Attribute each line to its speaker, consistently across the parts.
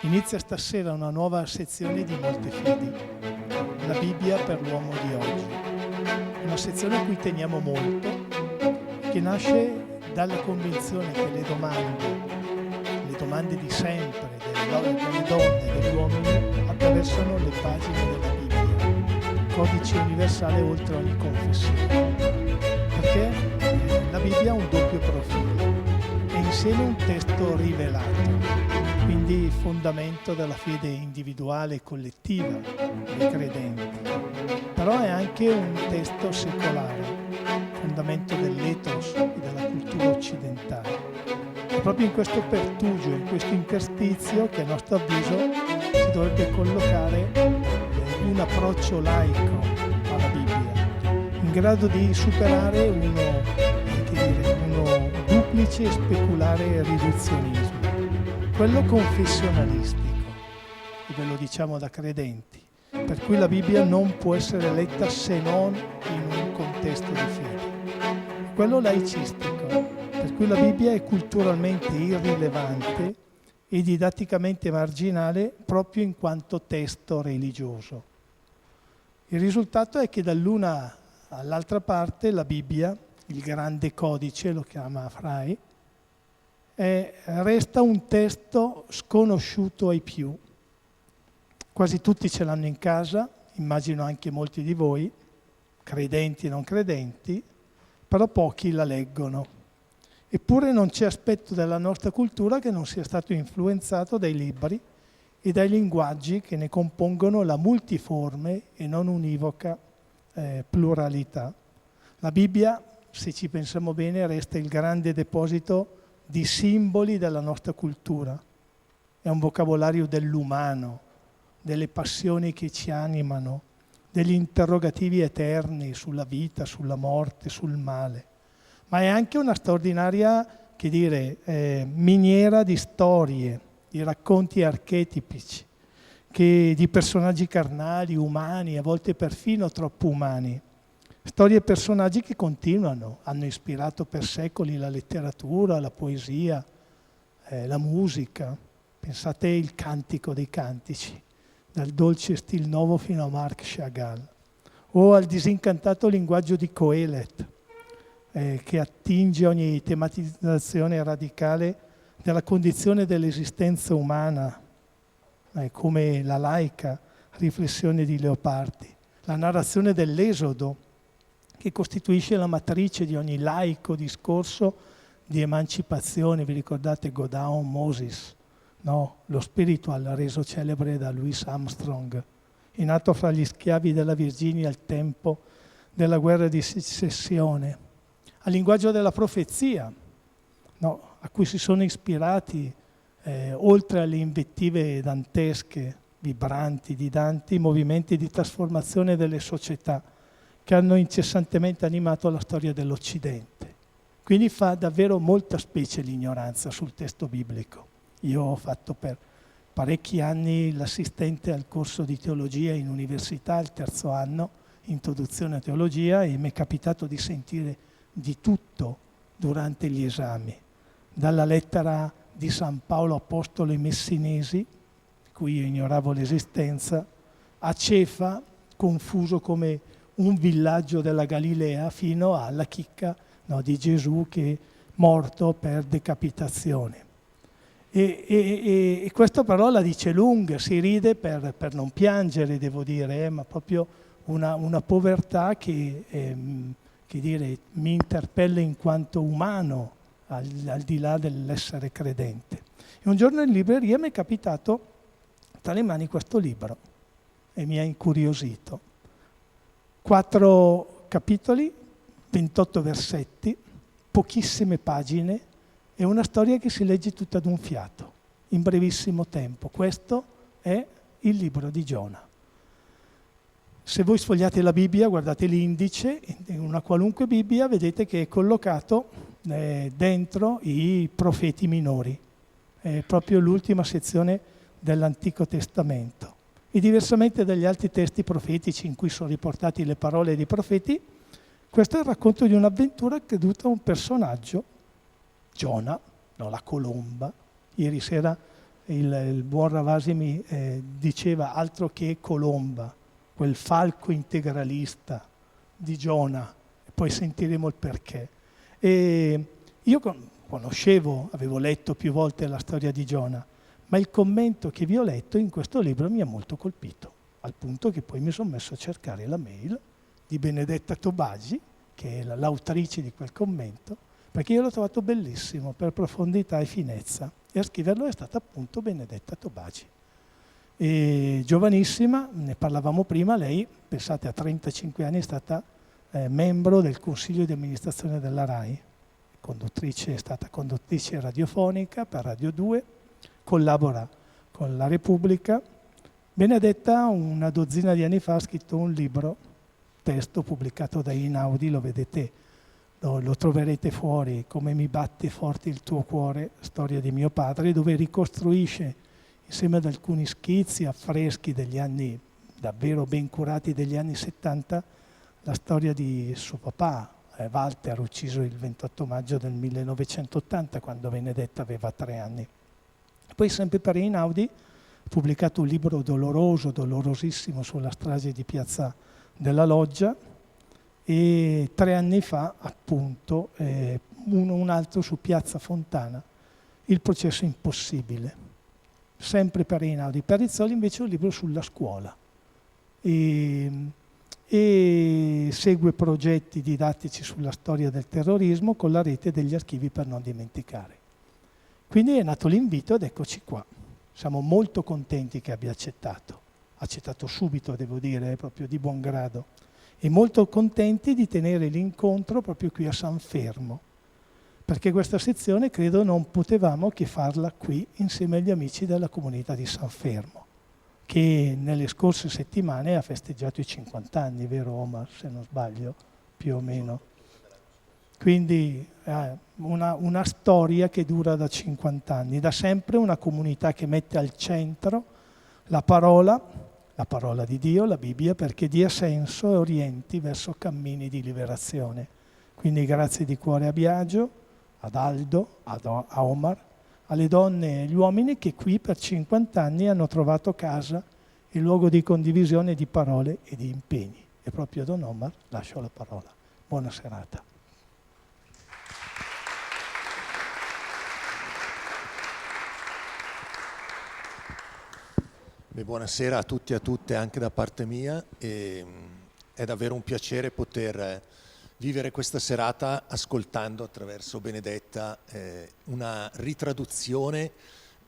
Speaker 1: Inizia stasera una nuova sezione di Molte Fedi, la Bibbia per l'uomo di oggi. Una sezione a cui teniamo molto, che nasce dalla convinzione che le domande di sempre, delle donne e degli uomini, attraversano le pagine della Bibbia, codice universale oltre ogni confessione. Perché la Bibbia ha un doppio profilo, è insieme un testo rivelato, quindi fondamento della fede individuale e collettiva dei credenti, però è anche un testo secolare, fondamento dell'ethos e della cultura occidentale. È proprio in questo pertugio, in questo interstizio che a nostro avviso si dovrebbe collocare un approccio laico alla Bibbia, in grado di superare uno duplice e speculare riduzionismo, quello confessionalistico, e ve lo diciamo da credenti, per cui la Bibbia non può essere letta se non in un contesto di fede, quello laicistico, per cui la Bibbia è culturalmente irrilevante e didatticamente marginale proprio in quanto testo religioso. Il risultato è che dall'una all'altra parte la Bibbia, il grande codice, lo chiama Frey, resta un testo sconosciuto ai più. Quasi tutti ce l'hanno in casa, immagino anche molti di voi, credenti e non credenti, però pochi la leggono. Eppure non c'è aspetto della nostra cultura che non sia stato influenzato dai libri e dai linguaggi che ne compongono la multiforme e non univoca pluralità. La Bibbia, se ci pensiamo bene, resta il grande deposito di simboli della nostra cultura. È un vocabolario dell'umano, delle passioni che ci animano, degli interrogativi eterni sulla vita, sulla morte, sul male. Ma è anche una straordinaria, miniera di storie, di racconti archetipici, di personaggi carnali, umani, a volte perfino troppo umani. Storie e personaggi che continuano, hanno ispirato per secoli la letteratura, la poesia, la musica. Pensate il Cantico dei Cantici, dal dolce Stil Novo fino a Marc Chagall, o al disincantato linguaggio di Coelet, che attinge ogni tematizzazione radicale della condizione dell'esistenza umana, come la laica riflessione di Leopardi, la narrazione dell'Esodo, che costituisce la matrice di ogni laico discorso di emancipazione. Vi ricordate Godin, Moses, no? Lo spiritual reso celebre da Louis Armstrong, è nato fra gli schiavi della Virginia al tempo della guerra di secessione, al linguaggio della profezia, no? A cui si sono ispirati, oltre alle invettive dantesche, vibranti di Dante, i movimenti di trasformazione delle società che hanno incessantemente animato la storia dell'Occidente. Quindi fa davvero molta specie l'ignoranza sul testo biblico. Io ho fatto per parecchi anni l'assistente al corso di teologia in università, al terzo anno, introduzione a teologia, e mi è capitato di sentire di tutto durante gli esami. Dalla lettera di San Paolo Apostolo ai Messinesi, di cui io ignoravo l'esistenza, a Cefa, confuso come un villaggio della Galilea, fino alla chicca, no, di Gesù che è morto per decapitazione. E questa parola dice lunga, si ride per non piangere, devo dire, ma proprio una povertà che mi interpella in quanto umano, al di là dell'essere credente. E un giorno in libreria mi è capitato tra le mani questo libro e mi ha incuriosito. 4 capitoli, 28 versetti, pochissime pagine e una storia che si legge tutta ad un fiato, in brevissimo tempo. Questo è il libro di Giona. Se voi sfogliate la Bibbia, guardate l'indice, in una qualunque Bibbia vedete che è collocato dentro i profeti minori. È proprio l'ultima sezione dell'Antico Testamento. E diversamente dagli altri testi profetici in cui sono riportate le parole dei profeti, questo è il racconto di un'avventura accaduta a un personaggio, Giona, no, la colomba. Ieri sera il buon Ravasi mi diceva altro che Colomba, quel falco integralista di Giona, poi sentiremo il perché. E io conoscevo, avevo letto più volte la storia di Giona, ma il commento che vi ho letto in questo libro mi ha molto colpito, al punto che poi mi sono messo a cercare la mail di Benedetta Tobagi, che è l'autrice di quel commento, perché io l'ho trovato bellissimo per profondità e finezza, e a scriverlo è stata appunto Benedetta Tobagi. E giovanissima, ne parlavamo prima, lei, pensate, a 35 anni è stata membro del consiglio di amministrazione della RAI, è stata conduttrice radiofonica per Radio 2, collabora con la Repubblica. Benedetta una dozzina di anni fa ha scritto un libro, testo pubblicato da Einaudi, lo vedete, lo troverete fuori, Come mi batte forte il tuo cuore, storia di mio padre, dove ricostruisce insieme ad alcuni schizzi, affreschi degli anni davvero ben curati degli anni 70, la storia di suo papà, Walter, ucciso il 28 maggio del 1980, quando Benedetta aveva 3 anni. Poi sempre per Einaudi ha pubblicato un libro dolorosissimo sulla strage di Piazza della Loggia, e 3 anni fa appunto un altro su Piazza Fontana, Il processo impossibile, sempre per Einaudi. Per Rizzoli invece un libro sulla scuola e segue progetti didattici sulla storia del terrorismo con la rete degli archivi per non dimenticare. Quindi è nato l'invito ed eccoci qua. Siamo molto contenti che abbia accettato subito, devo dire, proprio di buon grado, e molto contenti di tenere l'incontro proprio qui a San Fermo, perché questa sezione credo non potevamo che farla qui insieme agli amici della comunità di San Fermo, che nelle scorse settimane ha festeggiato i 50 anni, vero Omar, se non sbaglio, più o meno. Quindi una storia che dura da 50 anni, da sempre una comunità che mette al centro la parola di Dio, la Bibbia, perché dia senso e orienti verso cammini di liberazione. Quindi grazie di cuore a Biagio, ad Aldo, a Omar, alle donne e agli uomini che qui per 50 anni hanno trovato casa, il luogo di condivisione di parole e di impegni. E proprio a Don Omar lascio la parola. Buona serata.
Speaker 2: Buonasera a tutti e a tutte anche da parte mia. È davvero un piacere poter vivere questa serata ascoltando attraverso Benedetta una ritraduzione,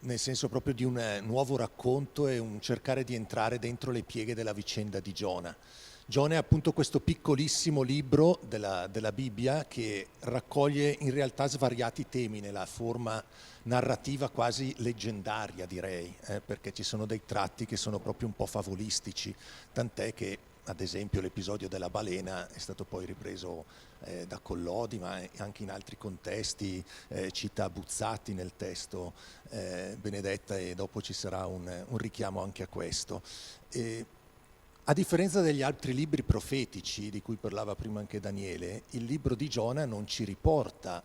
Speaker 2: nel senso proprio di un nuovo racconto e un cercare di entrare dentro le pieghe della vicenda di Giona. Giona è appunto questo piccolissimo libro della Bibbia che raccoglie in realtà svariati temi nella forma narrativa quasi leggendaria, direi, perché ci sono dei tratti che sono proprio un po' favolistici, tant'è che ad esempio l'episodio della balena è stato poi ripreso da Collodi, ma anche in altri contesti, cita Buzzati nel testo Benedetta, e dopo ci sarà un richiamo anche a questo. A differenza degli altri libri profetici di cui parlava prima anche Daniele, il libro di Giona non ci riporta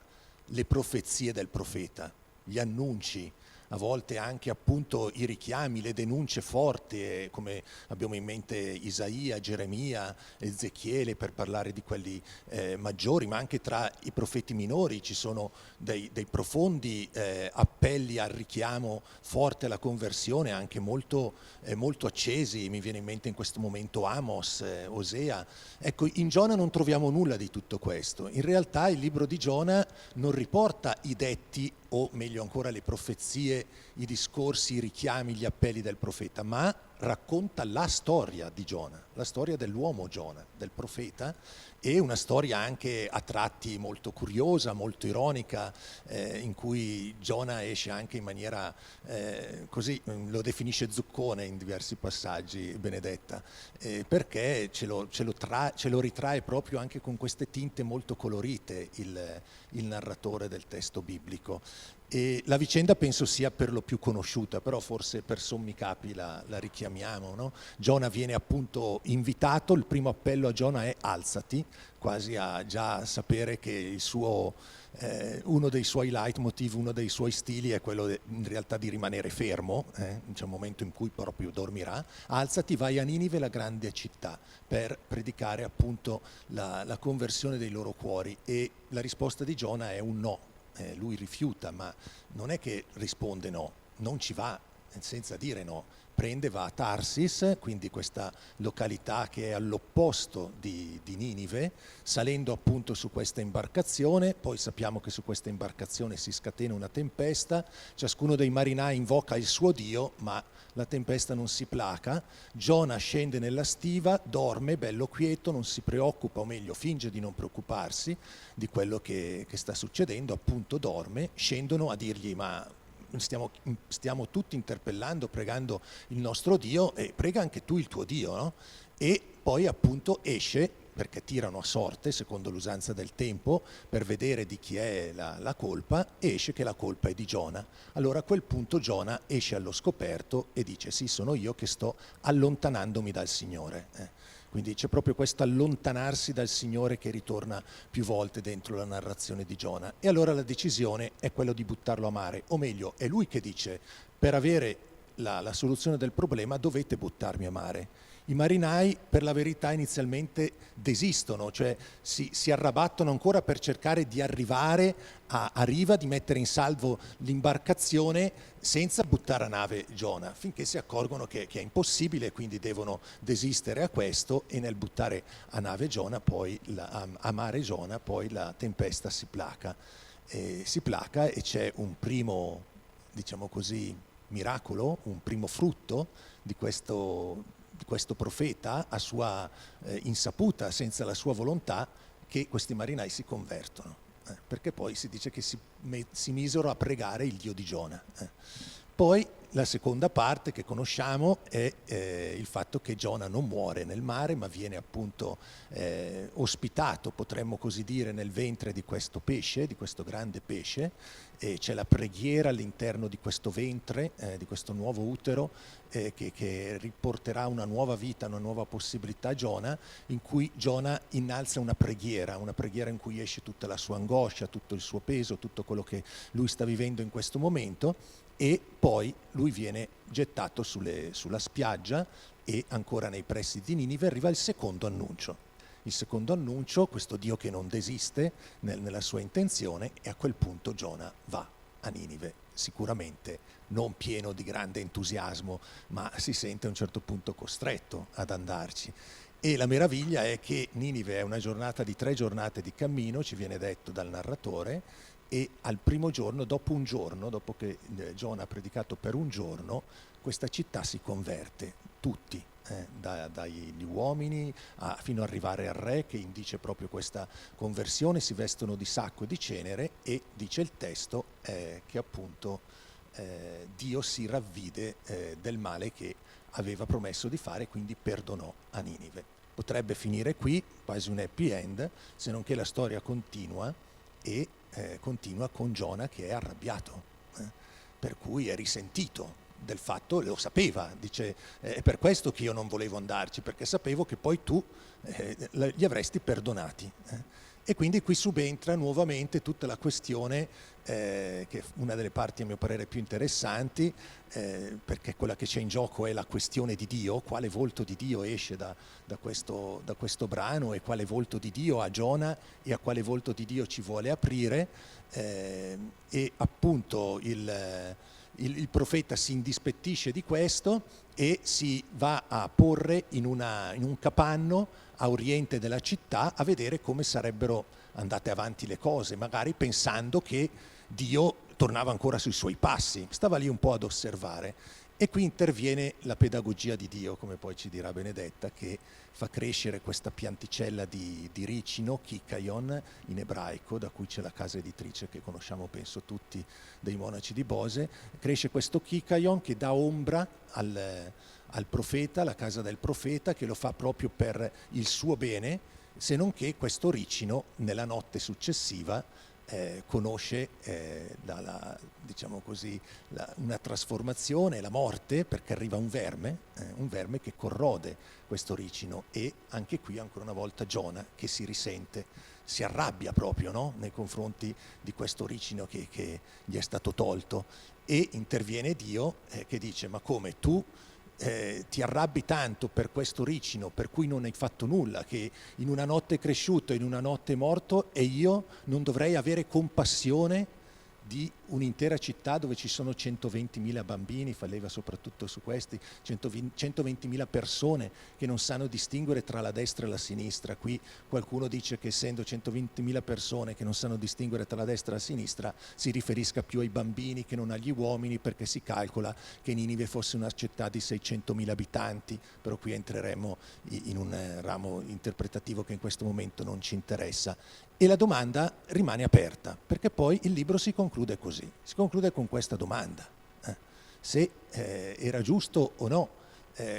Speaker 2: le profezie del profeta, gli annunci, a volte anche appunto i richiami, le denunce forti, come abbiamo in mente Isaia, Geremia, Ezechiele, per parlare di quelli maggiori, ma anche tra i profeti minori ci sono dei profondi appelli al richiamo forte alla conversione, anche molto accesi. Mi viene in mente in questo momento Amos, Osea. Ecco, in Giona non troviamo nulla di tutto questo. In realtà il libro di Giona non riporta i detti, o meglio ancora le profezie, i discorsi, i richiami, gli appelli del profeta, ma racconta la storia di Giona, la storia dell'uomo Giona, del profeta, e una storia anche a tratti molto curiosa, molto ironica, in cui Giona esce anche in maniera, così lo definisce zuccone in diversi passaggi Benedetta, perché ce lo ritrae proprio anche con queste tinte molto colorite il narratore del testo biblico. E la vicenda penso sia per lo più conosciuta, però forse per sommi capi la richiamiamo, no? Giona viene appunto invitato, il primo appello a Giona è alzati, quasi a già sapere che il suo, uno dei suoi leitmotiv, uno dei suoi stili è quello in realtà di rimanere fermo, c'è un momento in cui proprio dormirà. Alzati, vai a Ninive, la grande città, per predicare appunto la conversione dei loro cuori, e la risposta di Giona è un no. Lui rifiuta, ma non è che risponde no, non ci va senza dire no. Prende, va a Tarsis, quindi questa località che è all'opposto di Ninive, salendo appunto su questa imbarcazione. Poi sappiamo che su questa imbarcazione si scatena una tempesta, ciascuno dei marinai invoca il suo Dio, ma la tempesta non si placa. Giona scende nella stiva, dorme, bello quieto, non si preoccupa, o meglio finge di non preoccuparsi di quello che sta succedendo, appunto dorme. Scendono a dirgli: ma stiamo tutti interpellando, pregando il nostro Dio, e prega anche tu il tuo Dio, no? E poi appunto esce, perché tirano a sorte secondo l'usanza del tempo per vedere di chi è la colpa, e esce che la colpa è di Giona. Allora a quel punto Giona esce allo scoperto e dice: sì, sono io che sto allontanandomi dal Signore. Quindi c'è proprio questo allontanarsi dal Signore che ritorna più volte dentro la narrazione di Giona. E allora la decisione è quella di buttarlo a mare, o meglio è lui che dice: per avere la soluzione del problema dovete buttarmi a mare. I marinai per la verità inizialmente desistono, cioè si arrabattono ancora per cercare di arrivare a riva, di mettere in salvo l'imbarcazione senza buttare a nave Giona, finché si accorgono che è impossibile, quindi devono desistere a questo, e nel buttare a nave Giona, poi a mare Giona, poi la tempesta si placa e c'è un primo, diciamo così, miracolo, un primo frutto di questo profeta a sua insaputa, senza la sua volontà, che questi marinai si convertono, perché poi si dice che si misero a pregare il Dio di Giona. Poi la seconda parte che conosciamo è il fatto che Giona non muore nel mare, ma viene appunto ospitato, potremmo così dire, nel ventre di questo pesce, di questo grande pesce, e c'è la preghiera all'interno di questo ventre, di questo nuovo utero, che riporterà una nuova vita, una nuova possibilità a Giona, in cui Giona innalza una preghiera in cui esce tutta la sua angoscia, tutto il suo peso, tutto quello che lui sta vivendo in questo momento, e poi lui viene gettato sulla spiaggia, e ancora nei pressi di Ninive arriva il secondo annuncio. Il secondo annuncio, questo Dio che non desiste nella sua intenzione, e a quel punto Giona va a Ninive, sicuramente non pieno di grande entusiasmo, ma si sente a un certo punto costretto ad andarci. E la meraviglia è che Ninive è una giornata di 3 giornate di cammino, ci viene detto dal narratore, e al primo giorno, dopo che Giona ha predicato per un giorno, questa città si converte, tutti, dagli uomini fino ad arrivare al re, che indice proprio questa conversione. Si vestono di sacco e di cenere, e dice il testo che appunto Dio si ravvide del male che aveva promesso di fare, quindi perdonò a Ninive. Potrebbe finire qui, quasi un happy end, se non che la storia continua, e continua con Giona che è arrabbiato, per cui è risentito del fatto, lo sapeva, dice: è per questo che io non volevo andarci, perché sapevo che poi tu li avresti perdonati. E quindi qui subentra nuovamente tutta la questione, che è una delle parti a mio parere più interessanti, perché quella che c'è in gioco è la questione di Dio, quale volto di Dio esce da questo brano, e quale volto di Dio ha Giona, e a quale volto di Dio ci vuole aprire, e appunto il profeta si indispettisce di questo e si va a porre in un capanno a oriente della città a vedere come sarebbero andate avanti le cose, magari pensando che Dio tornava ancora sui suoi passi, stava lì un po' ad osservare. E qui interviene la pedagogia di Dio, come poi ci dirà Benedetta, che fa crescere questa pianticella di ricino, Kikaion in ebraico, da cui c'è la casa editrice che conosciamo penso tutti, dei monaci di Bose. Cresce questo Kikaion che dà ombra al profeta, alla casa del profeta, che lo fa proprio per il suo bene, se non che questo ricino nella notte successiva conosce diciamo così, una trasformazione, la morte, perché arriva un verme che corrode questo ricino, e anche qui ancora una volta Giona che si risente, si arrabbia proprio, no? Nei confronti di questo ricino che gli è stato tolto, e interviene Dio che dice: ma come, tu ti arrabbi tanto per questo ricino per cui non hai fatto nulla, che in una notte è cresciuto, in una notte è morto, e io non dovrei avere compassione di un'intera città dove ci sono 120.000 bambini, falleva soprattutto su questi, 120.000 persone che non sanno distinguere tra la destra e la sinistra. Qui qualcuno dice che essendo 120.000 persone che non sanno distinguere tra la destra e la sinistra si riferisca più ai bambini che non agli uomini, perché si calcola che Ninive fosse una città di 600.000 abitanti, però qui entreremo in un ramo interpretativo che in questo momento non ci interessa. E la domanda rimane aperta, perché poi il libro si conclude così, si conclude con questa domanda: se era giusto o no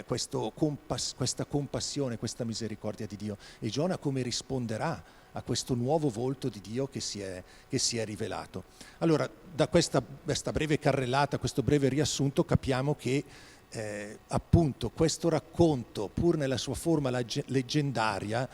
Speaker 2: questa compassione, questa misericordia di Dio, e Giona come risponderà a questo nuovo volto di Dio che si è rivelato. Allora, da questa breve carrellata, questo breve riassunto, capiamo che appunto questo racconto, pur nella sua forma leggendaria,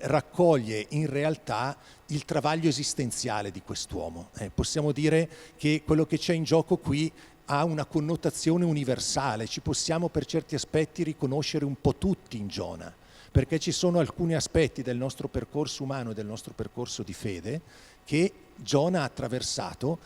Speaker 2: raccoglie in realtà il travaglio esistenziale di quest'uomo. Possiamo dire che quello che c'è in gioco qui ha una connotazione universale, ci possiamo per certi aspetti riconoscere un po' tutti in Giona, perché ci sono alcuni aspetti del nostro percorso umano e del nostro percorso di fede che Giona ha attraversato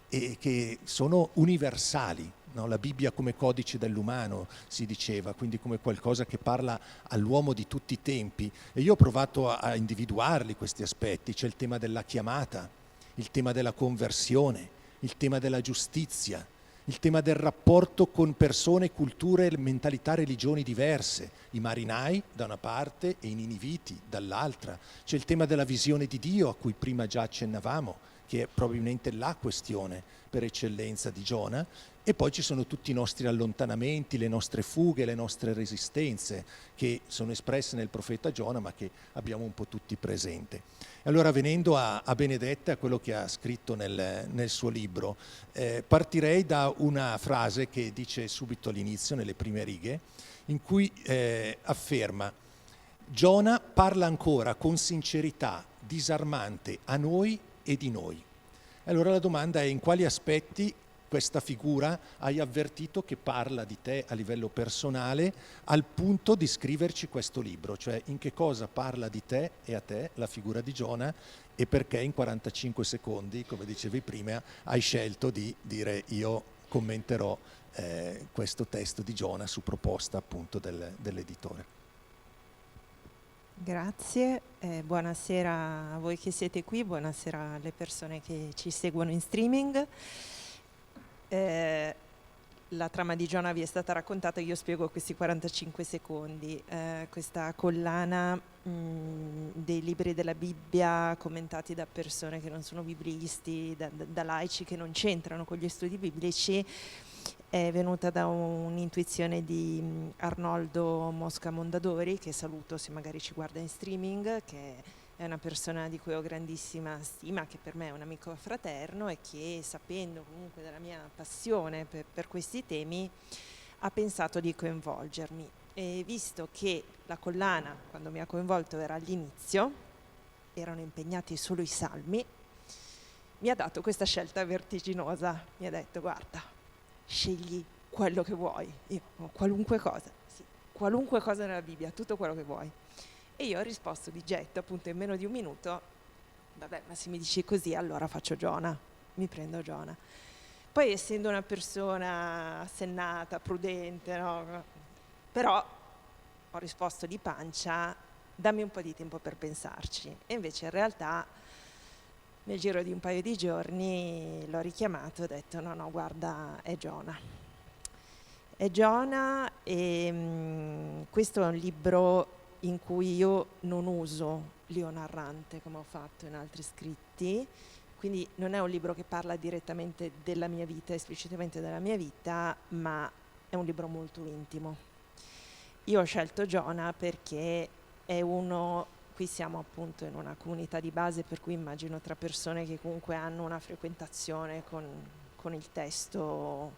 Speaker 2: e che sono universali. No, la Bibbia come codice dell'umano, si diceva, quindi come qualcosa che parla all'uomo di tutti i tempi, e io ho provato a individuarli questi aspetti. C'è il tema della chiamata, il tema della conversione, il tema della giustizia, il tema del rapporto con persone, culture, mentalità, religioni diverse, i marinai da una parte e i niniviti dall'altra. C'è il tema della visione di Dio, a cui prima già accennavamo, che è probabilmente la questione per eccellenza di Giona, e poi ci sono tutti i nostri allontanamenti, le nostre fughe, le nostre resistenze, che sono espresse nel profeta Giona, ma che abbiamo un po' tutti presente. Allora, venendo a Benedetta, a quello che ha scritto nel suo libro, partirei da una frase che dice subito all'inizio, nelle prime righe, in cui afferma: Giona parla ancora con sincerità disarmante a noi e di noi. Allora la domanda è: in quali aspetti questa figura hai avvertito che parla di te a livello personale al punto di scriverci questo libro? Cioè, in che cosa parla di te e a te la figura di Giona, e perché in 45 secondi, come dicevi prima, hai scelto di dire: io commenterò questo testo di Giona su proposta appunto dell'editore.
Speaker 3: Grazie, buonasera a voi che siete qui, buonasera alle persone che ci seguono in streaming. La trama di Giona vi è stata raccontata, io spiego questi 45 secondi. Questa collana dei libri della Bibbia commentati da persone che non sono biblisti, da laici che non c'entrano con gli studi biblici, è venuta da un'intuizione di Arnoldo Mosca Mondadori, che saluto se magari ci guarda in streaming, che è una persona di cui ho grandissima stima, che per me è un amico fraterno e che, sapendo comunque della mia passione per questi temi, ha pensato di coinvolgermi. E visto che la collana, quando mi ha coinvolto, era all'inizio, erano impegnati solo i salmi, mi ha dato questa scelta vertiginosa. Mi ha detto: guarda, scegli quello che vuoi, io qualunque cosa, sì, qualunque cosa nella Bibbia, tutto quello che vuoi. E io ho risposto di getto, appunto in meno di un minuto: vabbè, ma se mi dici così allora faccio Giona, mi prendo Giona. Poi, essendo una persona assennata, prudente, no? Però ho risposto di pancia: dammi un po' di tempo per pensarci. E invece in realtà nel giro di un paio di giorni l'ho richiamato e ho detto: no, guarda, è Giona. È Giona, e questo è un libro in cui io non uso l'io narrante come ho fatto in altri scritti, quindi non è un libro che parla direttamente della mia vita, esplicitamente della mia vita, ma è un libro molto intimo. Io ho scelto Giona perché è uno qui siamo appunto in una comunità di base, per cui immagino tra persone che comunque hanno una frequentazione con il testo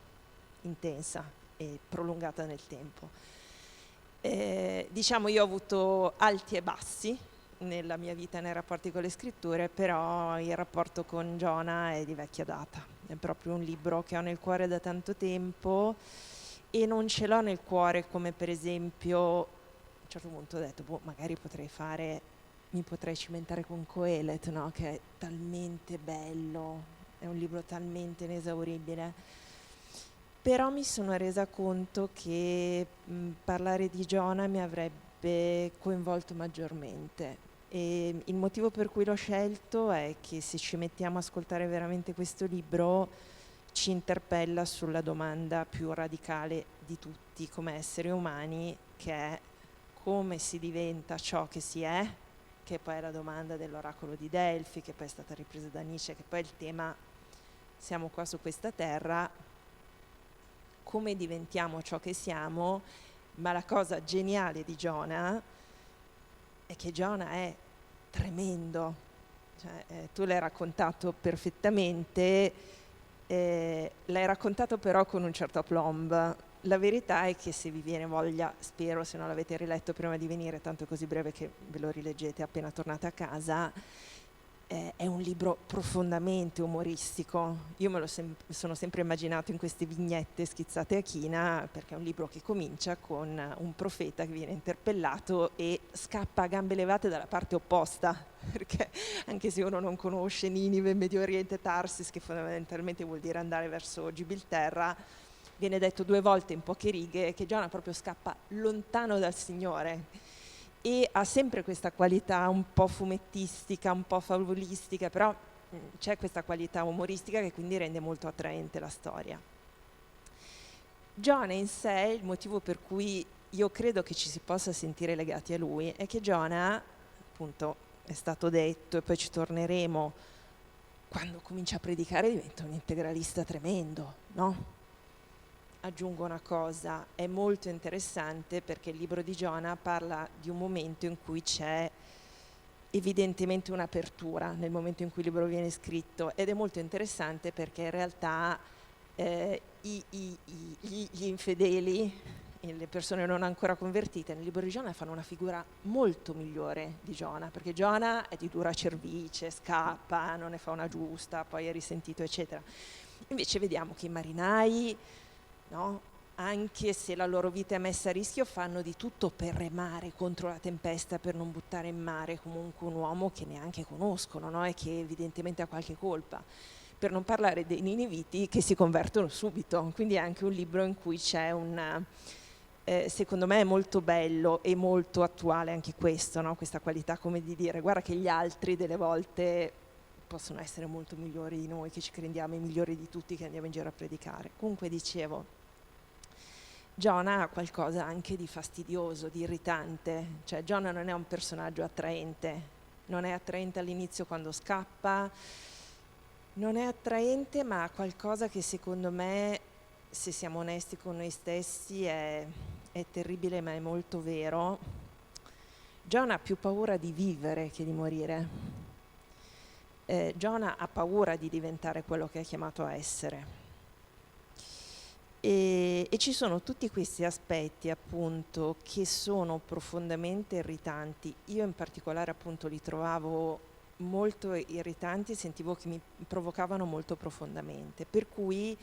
Speaker 3: intensa e prolungata nel tempo. Diciamo, io ho avuto alti e bassi nella mia vita nei rapporti con le scritture, però il rapporto con Giona è di vecchia data, è proprio un libro che ho nel cuore da tanto tempo e non ce l'ho nel cuore come per esempio, a un certo punto ho detto, boh, magari mi potrei cimentare con Coelet, no? Che è talmente bello, è un libro talmente inesauribile, però mi sono resa conto che parlare di Giona mi avrebbe coinvolto maggiormente. E il motivo per cui l'ho scelto è che se ci mettiamo a ascoltare veramente questo libro ci interpella sulla domanda più radicale di tutti come esseri umani, che è come si diventa ciò che si è, che poi è la domanda dell'oracolo di Delfi, che poi è stata ripresa da Nietzsche, che poi è il tema, siamo qua su questa terra, come diventiamo ciò che siamo. Ma la cosa geniale di Giona è che Giona è tremendo, cioè, tu l'hai raccontato perfettamente, l'hai raccontato però con un certo aplomb. La verità è che se vi viene voglia, spero, se non l'avete riletto prima di venire, tanto è così breve che ve lo rileggete appena tornate a casa, è un libro profondamente umoristico. Io me lo sono sempre immaginato in queste vignette schizzate a china, perché è un libro che comincia con un profeta che viene interpellato e scappa a gambe levate dalla parte opposta, perché anche se uno non conosce Ninive, Medio Oriente, Tarsis, che fondamentalmente vuol dire andare verso Gibilterra, viene detto 2 volte in poche righe che Giona proprio scappa lontano dal Signore. E ha sempre questa qualità un po' fumettistica, un po' favolistica, però c'è questa qualità umoristica che quindi rende molto attraente la storia. Giona in sé, il motivo per cui io credo che ci si possa sentire legati a lui, è che Giona, appunto è stato detto e poi ci torneremo, quando comincia a predicare diventa un integralista tremendo, no? Aggiungo una cosa, è molto interessante perché il libro di Giona parla di un momento in cui c'è evidentemente un'apertura nel momento in cui il libro viene scritto, ed è molto interessante perché in realtà gli infedeli, le persone non ancora convertite nel libro di Giona fanno una figura molto migliore di Giona, perché Giona è di dura cervice, scappa, non ne fa una giusta, poi è risentito eccetera. Invece vediamo che i marinai, no? Anche se la loro vita è messa a rischio, fanno di tutto per remare contro la tempesta, per non buttare in mare comunque un uomo che neanche conoscono, no? E che evidentemente ha qualche colpa. Per non parlare dei niniviti che si convertono subito. Quindi è anche un libro in cui c'è secondo me è molto bello e molto attuale anche questo, no? Questa qualità come di dire guarda che gli altri delle volte possono essere molto migliori di noi, che ci crediamo i migliori di tutti, che andiamo in giro a predicare. Comunque dicevo, Giona ha qualcosa anche di fastidioso, di irritante, cioè Giona non è un personaggio attraente, non è attraente all'inizio quando scappa, non è attraente, ma ha qualcosa che secondo me, se siamo onesti con noi stessi, è terribile ma è molto vero. Giona ha più paura di vivere che di morire. Giona ha paura di diventare quello che è chiamato a essere. E ci sono tutti questi aspetti appunto che sono profondamente irritanti. Io in particolare appunto li trovavo molto irritanti e sentivo che mi provocavano molto profondamente, per cui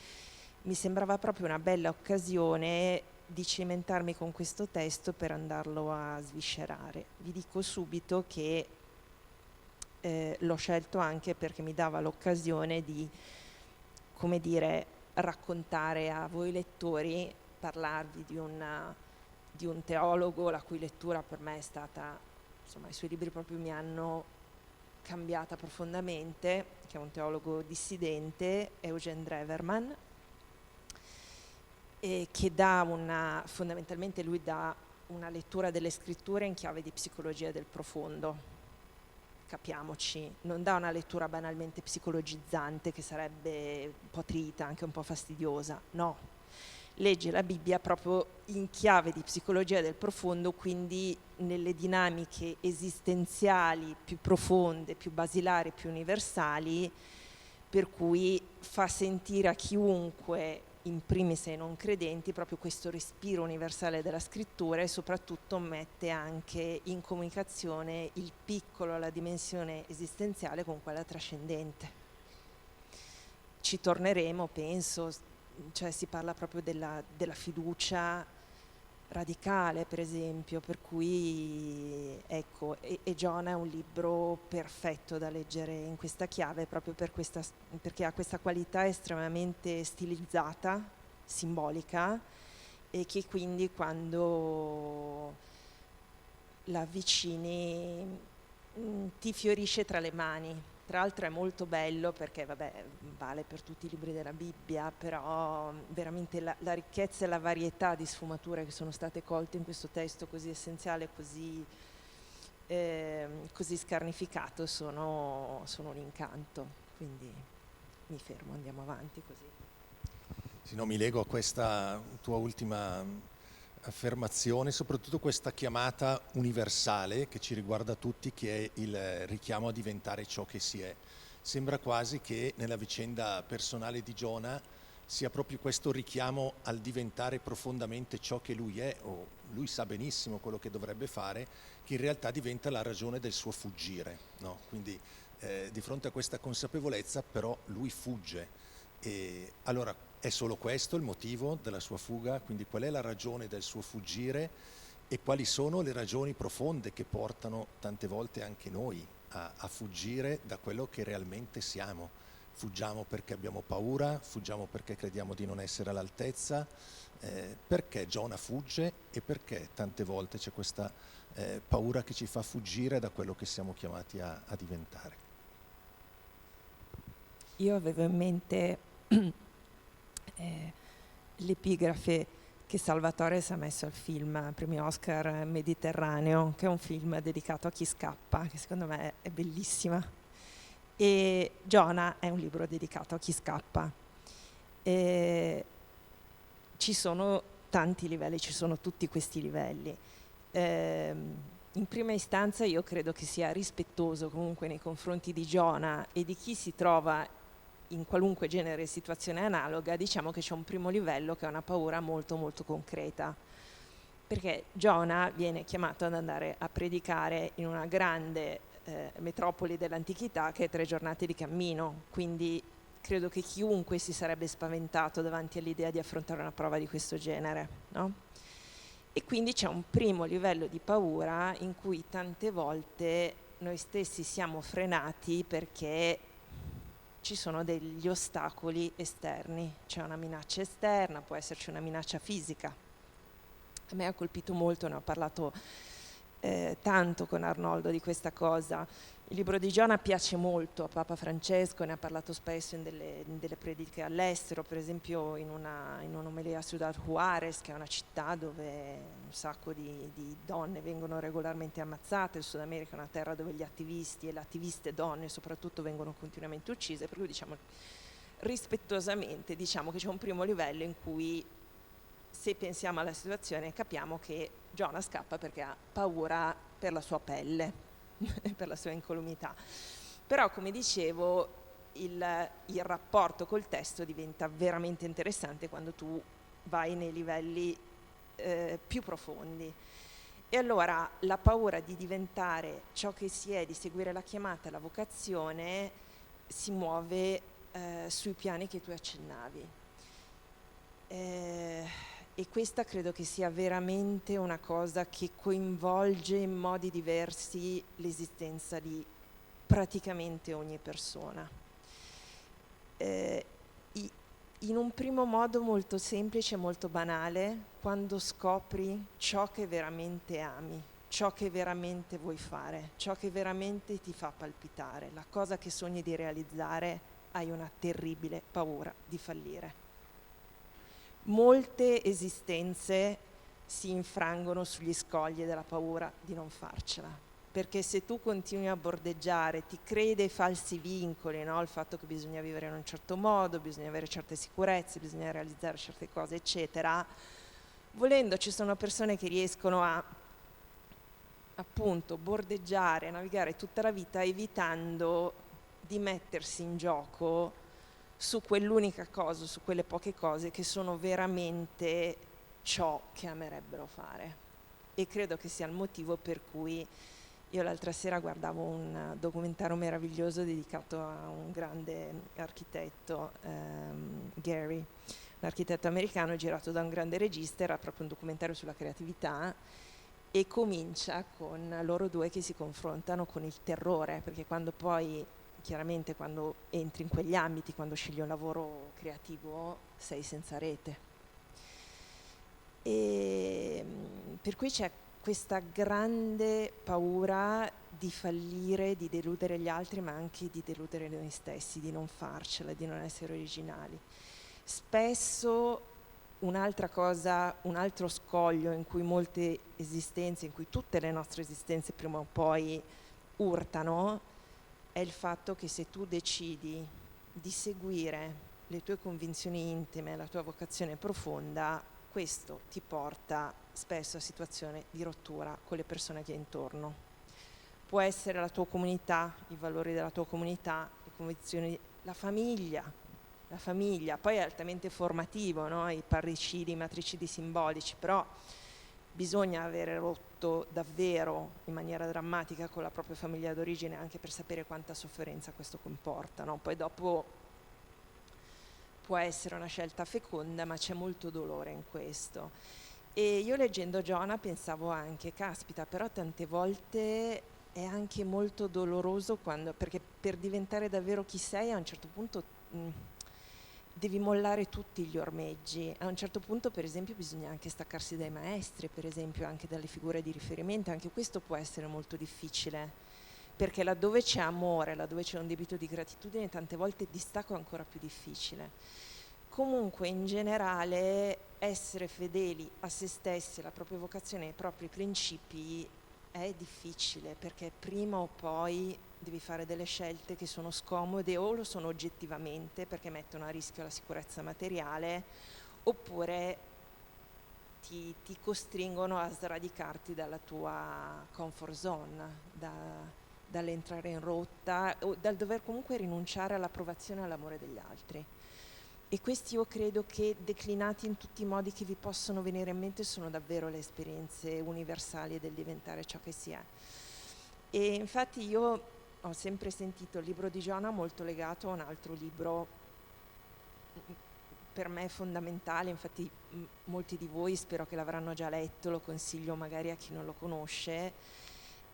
Speaker 3: mi sembrava proprio una bella occasione di cimentarmi con questo testo per andarlo a sviscerare. Vi dico subito che l'ho scelto anche perché mi dava l'occasione di, come dire, raccontare a voi lettori, parlarvi di un teologo la cui lettura per me è stata, insomma i suoi libri proprio mi hanno cambiata profondamente, che è un teologo dissidente, Eugen Drewermann, e che fondamentalmente lui dà una lettura delle scritture in chiave di psicologia del profondo. Capiamoci, non dà una lettura banalmente psicologizzante che sarebbe un po' trita, anche un po' fastidiosa, no. legge la Bibbia proprio in chiave di psicologia del profondo, quindi nelle dinamiche esistenziali più profonde, più basilari, più universali, per cui fa sentire a chiunque, in primis ai non credenti, proprio questo respiro universale della scrittura, e soprattutto mette anche in comunicazione il piccolo, la dimensione esistenziale con quella trascendente. Ci torneremo, penso, cioè si parla proprio della fiducia radicale, per esempio, per cui ecco, e Giona è un libro perfetto da leggere in questa chiave, proprio perché ha questa qualità estremamente stilizzata, simbolica, e che quindi quando la avvicini ti fiorisce tra le mani. Tra l'altro è molto bello perché, vabbè, vale per tutti i libri della Bibbia, però veramente la ricchezza e la varietà di sfumature che sono state colte in questo testo così essenziale, così scarnificato, sono un incanto. Quindi mi fermo, andiamo avanti così.
Speaker 2: Sì, no, mi lego a questa tua ultima affermazione, soprattutto questa chiamata universale che ci riguarda tutti, che è il richiamo a diventare ciò che si è. Sembra quasi che nella vicenda personale di Giona sia proprio questo richiamo al diventare profondamente ciò che lui è, o lui sa benissimo quello che dovrebbe fare, che in realtà diventa la ragione del suo fuggire, no? Quindi di fronte a questa consapevolezza però lui fugge. E allora è solo questo il motivo della sua fuga? Quindi qual è la ragione del suo fuggire e quali sono le ragioni profonde che portano tante volte anche noi a fuggire da quello che realmente siamo? Fuggiamo perché abbiamo paura, fuggiamo perché crediamo di non essere all'altezza, perché Giona fugge e perché tante volte c'è questa paura che ci fa fuggire da quello che siamo chiamati a diventare.
Speaker 3: Io avevo in mente l'epigrafe che Salvatore si è messo al film Premio Oscar Mediterraneo, che è un film dedicato a chi scappa, che secondo me è bellissima. E Giona è un libro dedicato a chi scappa. E ci sono tanti livelli, ci sono tutti questi livelli. In prima istanza io credo che sia rispettoso comunque nei confronti di Giona e di chi si trova in qualunque genere di situazione analoga. Diciamo che c'è un primo livello che è una paura molto molto concreta, perché Giona viene chiamato ad andare a predicare in una grande metropoli dell'antichità che è 3 giornate di cammino, quindi credo che chiunque si sarebbe spaventato davanti all'idea di affrontare una prova di questo genere, no? E quindi c'è un primo livello di paura in cui tante volte noi stessi siamo frenati perché ci sono degli ostacoli esterni, c'è una minaccia esterna, può esserci una minaccia fisica. A me ha colpito molto, ne ho parlato tanto con Arnoldo di questa cosa. Il libro di Giona piace molto a Papa Francesco, ne ha parlato spesso in delle prediche all'estero, per esempio in un'omelia a Ciudad Juárez, che è una città dove un sacco di donne vengono regolarmente ammazzate. Il Sud America è una terra dove gli attivisti e le attiviste donne soprattutto vengono continuamente uccise, per cui diciamo rispettosamente diciamo che c'è un primo livello in cui, se pensiamo alla situazione, capiamo che Giona scappa perché ha paura per la sua pelle, per la sua incolumità. Però, come dicevo, il rapporto col testo diventa veramente interessante quando tu vai nei livelli più profondi. E allora la paura di diventare ciò che si è, di seguire la chiamata, la vocazione, si muove sui piani che tu accennavi. E questa credo che sia veramente una cosa che coinvolge in modi diversi l'esistenza di praticamente ogni persona. In un primo modo molto semplice e molto banale, quando scopri ciò che veramente ami, ciò che veramente vuoi fare, ciò che veramente ti fa palpitare, la cosa che sogni di realizzare, hai una terribile paura di fallire. Molte esistenze si infrangono sugli scogli della paura di non farcela, perché se tu continui a bordeggiare, ti crei dei falsi vincoli, no? Il fatto che bisogna vivere in un certo modo, bisogna avere certe sicurezze, bisogna realizzare certe cose, eccetera. Volendo, ci sono persone che riescono a appunto bordeggiare, navigare tutta la vita evitando di mettersi in gioco su quell'unica cosa, su quelle poche cose che sono veramente ciò che amerebbero fare. E credo che sia il motivo per cui io l'altra sera guardavo un documentario meraviglioso dedicato a un grande architetto, Gary, un architetto americano girato da un grande regista, era proprio un documentario sulla creatività, e comincia con loro due che si confrontano con il terrore, perché quando poi, chiaramente quando entri in quegli ambiti, quando scegli un lavoro creativo, sei senza rete. E per cui c'è questa grande paura di fallire, di deludere gli altri, ma anche di deludere noi stessi, di non farcela, di non essere originali. Spesso un'altra cosa, un altro scoglio in cui molte esistenze, in cui tutte le nostre esistenze prima o poi urtano, è il fatto che se tu decidi di seguire le tue convinzioni intime, la tua vocazione profonda, questo ti porta spesso a situazioni di rottura con le persone che hai intorno. Può essere la tua comunità, i valori della tua comunità, le convinzioni, la famiglia, poi è altamente formativo, no? I parricidi, i matricidi simbolici, però bisogna avere rotto davvero in maniera drammatica con la propria famiglia d'origine anche per sapere quanta sofferenza questo comporta, no? Poi dopo può essere una scelta feconda, ma c'è molto dolore in questo. E io leggendo Giona pensavo anche, caspita, però tante volte è anche molto doloroso perché per diventare davvero chi sei a un certo punto devi mollare tutti gli ormeggi. A un certo punto, per esempio, bisogna anche staccarsi dai maestri, per esempio anche dalle figure di riferimento, anche questo può essere molto difficile, perché laddove c'è amore, laddove c'è un debito di gratitudine, tante volte il distacco è ancora più difficile. Comunque, in generale, essere fedeli a se stessi, alla propria vocazione, ai propri principi è difficile, perché prima o poi devi fare delle scelte che sono scomode, o lo sono oggettivamente perché mettono a rischio la sicurezza materiale, oppure ti costringono a sradicarti dalla tua comfort zone, dall'entrare in rotta o dal dover comunque rinunciare all'approvazione e all'amore degli altri. E questi io credo che, declinati in tutti i modi che vi possono venire in mente, sono davvero le esperienze universali del diventare ciò che si è. E infatti io ho sempre sentito il libro di Giona molto legato a un altro libro per me fondamentale, infatti molti di voi spero che l'avranno già letto, lo consiglio magari a chi non lo conosce,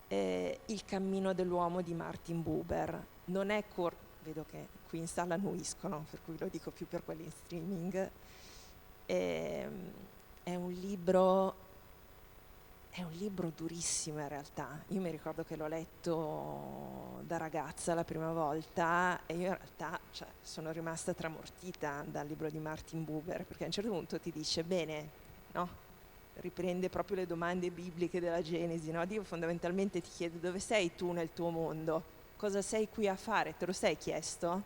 Speaker 3: Il cammino dell'uomo di Martin Buber. Non è vedo che qui in sala annuiscono, per cui lo dico più per quelli in streaming. È un libro durissimo in realtà. Io mi ricordo che l'ho letto da ragazza la prima volta e io in realtà sono rimasta tramortita dal libro di Martin Buber, perché a un certo punto ti dice, bene, no? Riprende proprio le domande bibliche della Genesi, no? Dio fondamentalmente ti chiede dove sei tu nel tuo mondo, cosa sei qui a fare, te lo sei chiesto?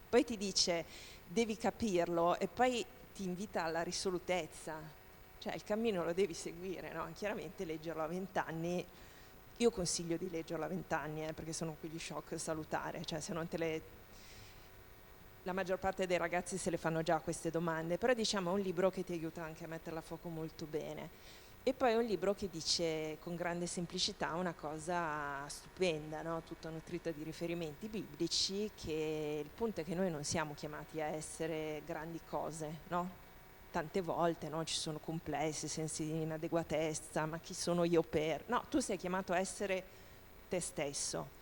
Speaker 3: Poi ti dice devi capirlo e poi ti invita alla risolutezza. Cioè il cammino lo devi seguire, no? Chiaramente leggerlo a 20 anni, io consiglio di leggerlo a 20 anni, perché sono quegli shock salutari, cioè se non la maggior parte dei ragazzi se le fanno già queste domande, però diciamo è un libro che ti aiuta anche a metterla a fuoco molto bene. E poi è un libro che dice con grande semplicità una cosa stupenda, no? Tutto nutrito di riferimenti biblici, che il punto è che noi non siamo chiamati a essere grandi cose, no? Tante volte, no? Ci sono complessi, sensi di inadeguatezza, ma chi sono io per? No, tu sei chiamato a essere te stesso,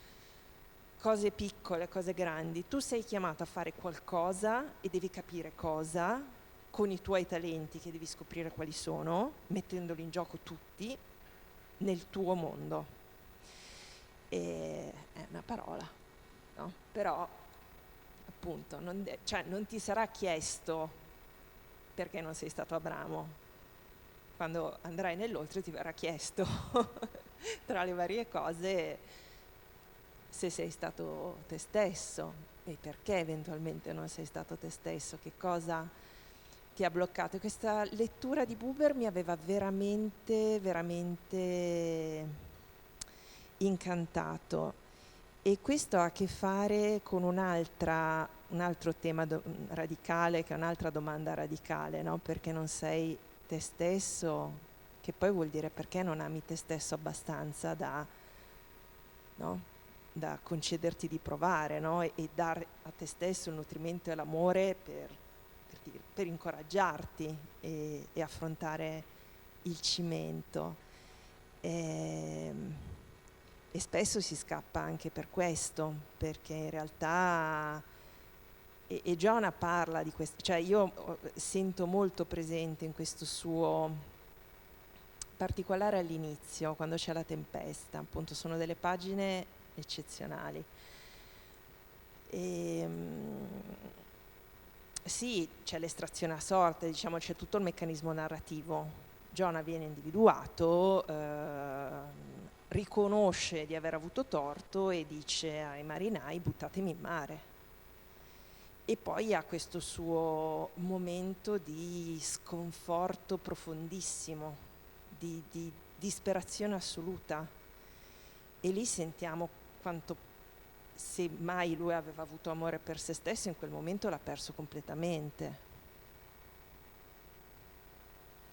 Speaker 3: cose piccole, cose grandi. Tu sei chiamato a fare qualcosa e devi capire cosa, con i tuoi talenti che devi scoprire quali sono, mettendoli in gioco tutti nel tuo mondo. E è una parola, no? Però appunto non ti sarà chiesto perché non sei stato Abramo. Quando andrai nell'oltre ti verrà chiesto tra le varie cose, se sei stato te stesso e perché eventualmente non sei stato te stesso, che cosa ti ha bloccato. E questa lettura di Buber mi aveva veramente, veramente incantato. E questo ha a che fare con un altro tema radicale, che è un'altra domanda radicale, no? Perché non sei te stesso, che poi vuol dire perché non ami te stesso abbastanza no? Da concederti di provare, no? E dare a te stesso il nutrimento e l'amore per incoraggiarti e affrontare il cimento. E spesso si scappa anche per questo, perché in realtà, e Giona parla di questo, cioè io sento molto presente in questo suo, particolare all'inizio, quando c'è la tempesta, appunto sono delle pagine eccezionali. Sì, c'è l'estrazione a sorte, diciamo, c'è tutto il meccanismo narrativo. Giona viene individuato, riconosce di aver avuto torto e dice ai marinai: buttatemi in mare. E poi ha questo suo momento di sconforto profondissimo, di disperazione assoluta. E lì sentiamo quanto, se mai lui aveva avuto amore per se stesso, in quel momento l'ha perso completamente.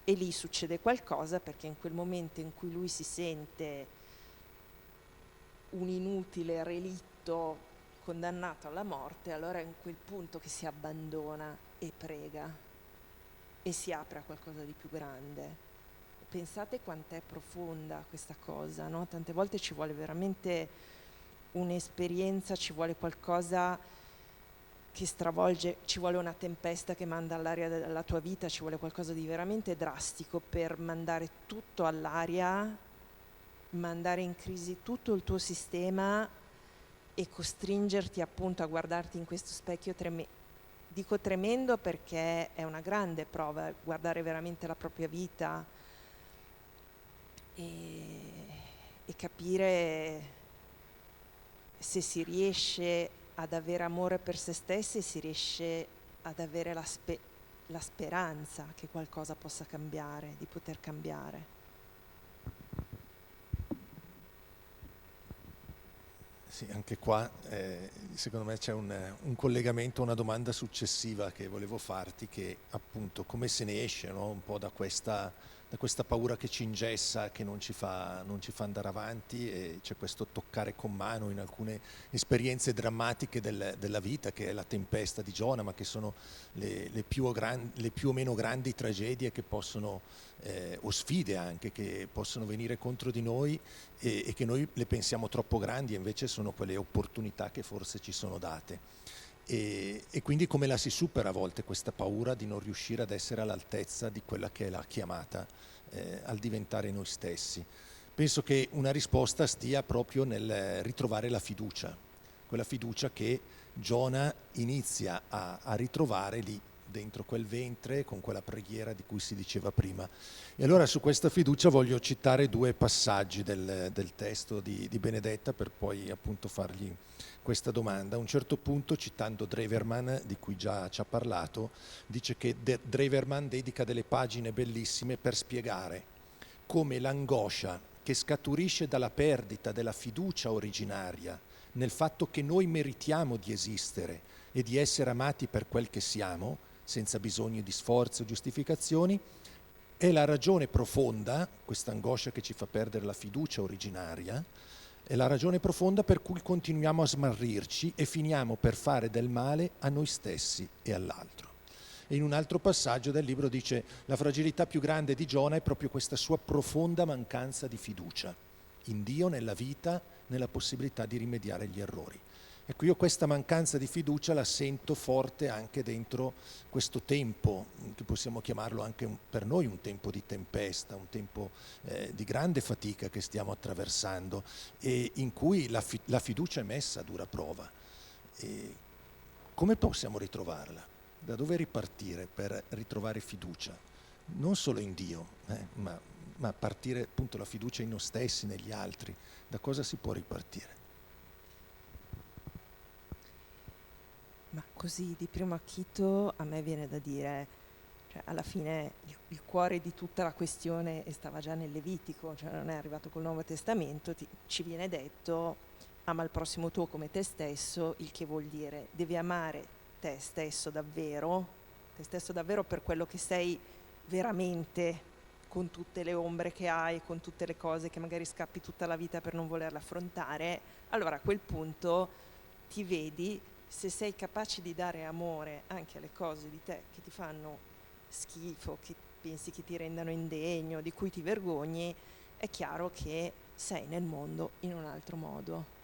Speaker 3: E lì succede qualcosa, perché in quel momento in cui lui si sente un inutile relitto condannato alla morte, allora è in quel punto che si abbandona e prega e si apre a qualcosa di più grande. Pensate quant'è profonda questa cosa, no? Tante volte ci vuole veramente un'esperienza, ci vuole qualcosa che stravolge, ci vuole una tempesta che manda all'aria della tua vita, ci vuole qualcosa di veramente drastico per mandare tutto all'aria, mandare in crisi tutto il tuo sistema e costringerti appunto a guardarti in questo specchio dico tremendo perché è una grande prova, guardare veramente la propria vita e capire se si riesce ad avere amore per se stessi, si riesce ad avere la speranza che qualcosa possa cambiare, di poter cambiare.
Speaker 2: Sì, anche qua secondo me c'è un collegamento, una domanda successiva che volevo farti, che appunto come se ne esce, no? Un po' da questa paura che ci ingessa, che non ci fa andare avanti, e c'è questo toccare con mano in alcune esperienze drammatiche della vita, che è la tempesta di Giona, ma che sono le più o meno grandi tragedie che possono, o sfide anche, che possono venire contro di noi e che noi le pensiamo troppo grandi, e invece sono quelle opportunità che forse ci sono date. E quindi come la si supera a volte questa paura di non riuscire ad essere all'altezza di quella che è la chiamata al diventare noi stessi. Penso che una risposta stia proprio nel ritrovare la fiducia, quella fiducia che Giona inizia a ritrovare lì dentro quel ventre, con quella preghiera di cui si diceva prima. E allora su questa fiducia voglio citare due passaggi del testo di Benedetta, per poi appunto fargli questa domanda. A un certo punto, citando Dreverman, di cui già ci ha parlato, dice che Dreverman dedica delle pagine bellissime per spiegare come l'angoscia che scaturisce dalla perdita della fiducia originaria nel fatto che noi meritiamo di esistere e di essere amati per quel che siamo, senza bisogno di sforzi o giustificazioni, è la ragione profonda, questa angoscia che ci fa perdere la fiducia originaria, è la ragione profonda per cui continuiamo a smarrirci e finiamo per fare del male a noi stessi e all'altro. E in un altro passaggio del libro dice: la fragilità più grande di Giona è proprio questa sua profonda mancanza di fiducia in Dio, nella vita, nella possibilità di rimediare agli errori. Ecco, io questa mancanza di fiducia la sento forte anche dentro questo tempo, che possiamo chiamarlo anche per noi un tempo di tempesta, un tempo di grande fatica che stiamo attraversando, e in cui la fiducia è messa a dura prova. E come possiamo ritrovarla? Da dove ripartire per ritrovare fiducia? Non solo in Dio, ma ma partire appunto la fiducia in noi stessi, negli altri, da cosa si può ripartire?
Speaker 3: Ma così di primo acchito a me viene da dire, cioè alla fine il cuore di tutta la questione stava già nel Levitico, cioè non è arrivato col Nuovo Testamento, ci viene detto ama il prossimo tuo come te stesso, il che vuol dire devi amare te stesso davvero per quello che sei veramente, con tutte le ombre che hai, con tutte le cose che magari scappi tutta la vita per non volerle affrontare. Allora a quel punto ti vedi, se sei capace di dare amore anche alle cose di te che ti fanno schifo, che pensi che ti rendano indegno, di cui ti vergogni, è chiaro che sei nel mondo in un altro modo.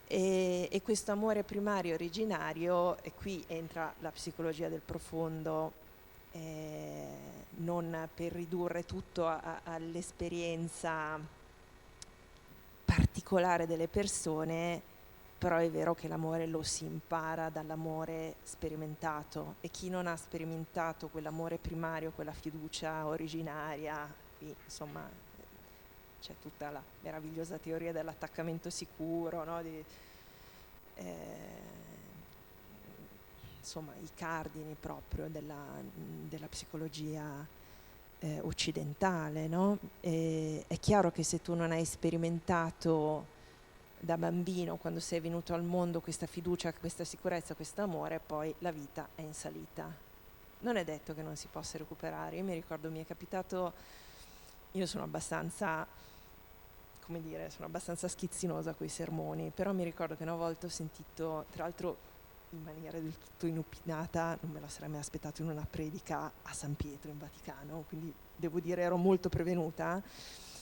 Speaker 3: E questo amore primario originario, e qui entra la psicologia del profondo, non per ridurre tutto all'esperienza particolare delle persone, però è vero che l'amore lo si impara dall'amore sperimentato, e chi non ha sperimentato quell'amore primario, quella fiducia originaria, qui insomma c'è tutta la meravigliosa teoria dell'attaccamento sicuro, no? Insomma i cardini proprio della psicologia occidentale, no? È chiaro che se tu non hai sperimentato da bambino, quando sei venuto al mondo, questa fiducia, questa sicurezza, questo amore, poi la vita è in salita. Non è detto che non si possa recuperare. Io mi ricordo, mi è capitato, io sono abbastanza, come dire, sono abbastanza schizzinosa coi sermoni, però mi ricordo che una volta ho sentito, tra l'altro in maniera del tutto inopinata, non me la sarei mai aspettato in una predica a San Pietro in Vaticano, quindi devo dire ero molto prevenuta.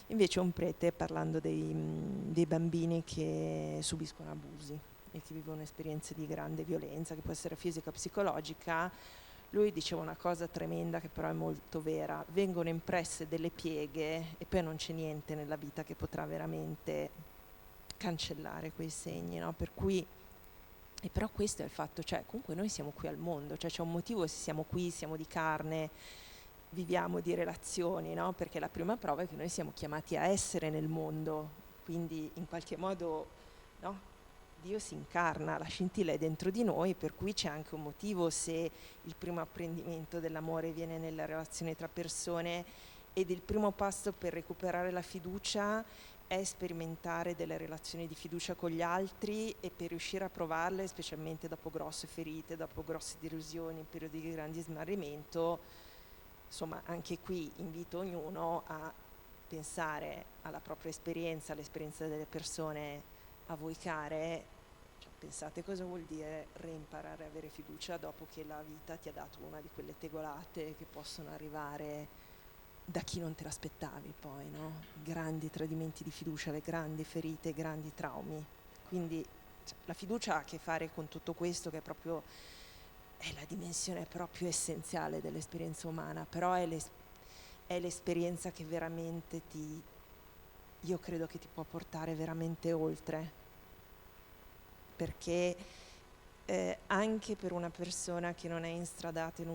Speaker 3: Invece un prete, parlando dei bambini che subiscono abusi e che vivono esperienze di grande violenza, che può essere fisica o psicologica, lui diceva una cosa tremenda che però è molto vera: vengono impresse delle pieghe e poi non c'è niente nella vita che potrà veramente cancellare quei segni, no? Per cui, e però questo è il fatto, cioè comunque noi siamo qui al mondo, cioè c'è un motivo se siamo qui, siamo di carne, viviamo di relazioni, no? Perché la prima prova è che noi siamo chiamati a essere nel mondo, quindi in qualche modo, no? Dio si incarna, la scintilla è dentro di noi, per cui c'è anche un motivo se il primo apprendimento dell'amore viene nella relazione tra persone, ed il primo passo per recuperare la fiducia è sperimentare delle relazioni di fiducia con gli altri, e per riuscire a provarle, specialmente dopo grosse ferite, dopo grosse delusioni, periodi di grande smarrimento, insomma anche qui invito ognuno a pensare alla propria esperienza, all'esperienza delle persone a voi care, cioè, pensate cosa vuol dire reimparare a avere fiducia dopo che la vita ti ha dato una di quelle tegolate che possono arrivare da chi non te l'aspettavi poi, no? Grandi tradimenti di fiducia, le grandi ferite, i grandi traumi. Quindi cioè, la fiducia ha a che fare con tutto questo, che è proprio è la dimensione proprio essenziale dell'esperienza umana, però è l'esperienza che veramente io credo che ti può portare veramente oltre, perché anche per una persona che non è instradata in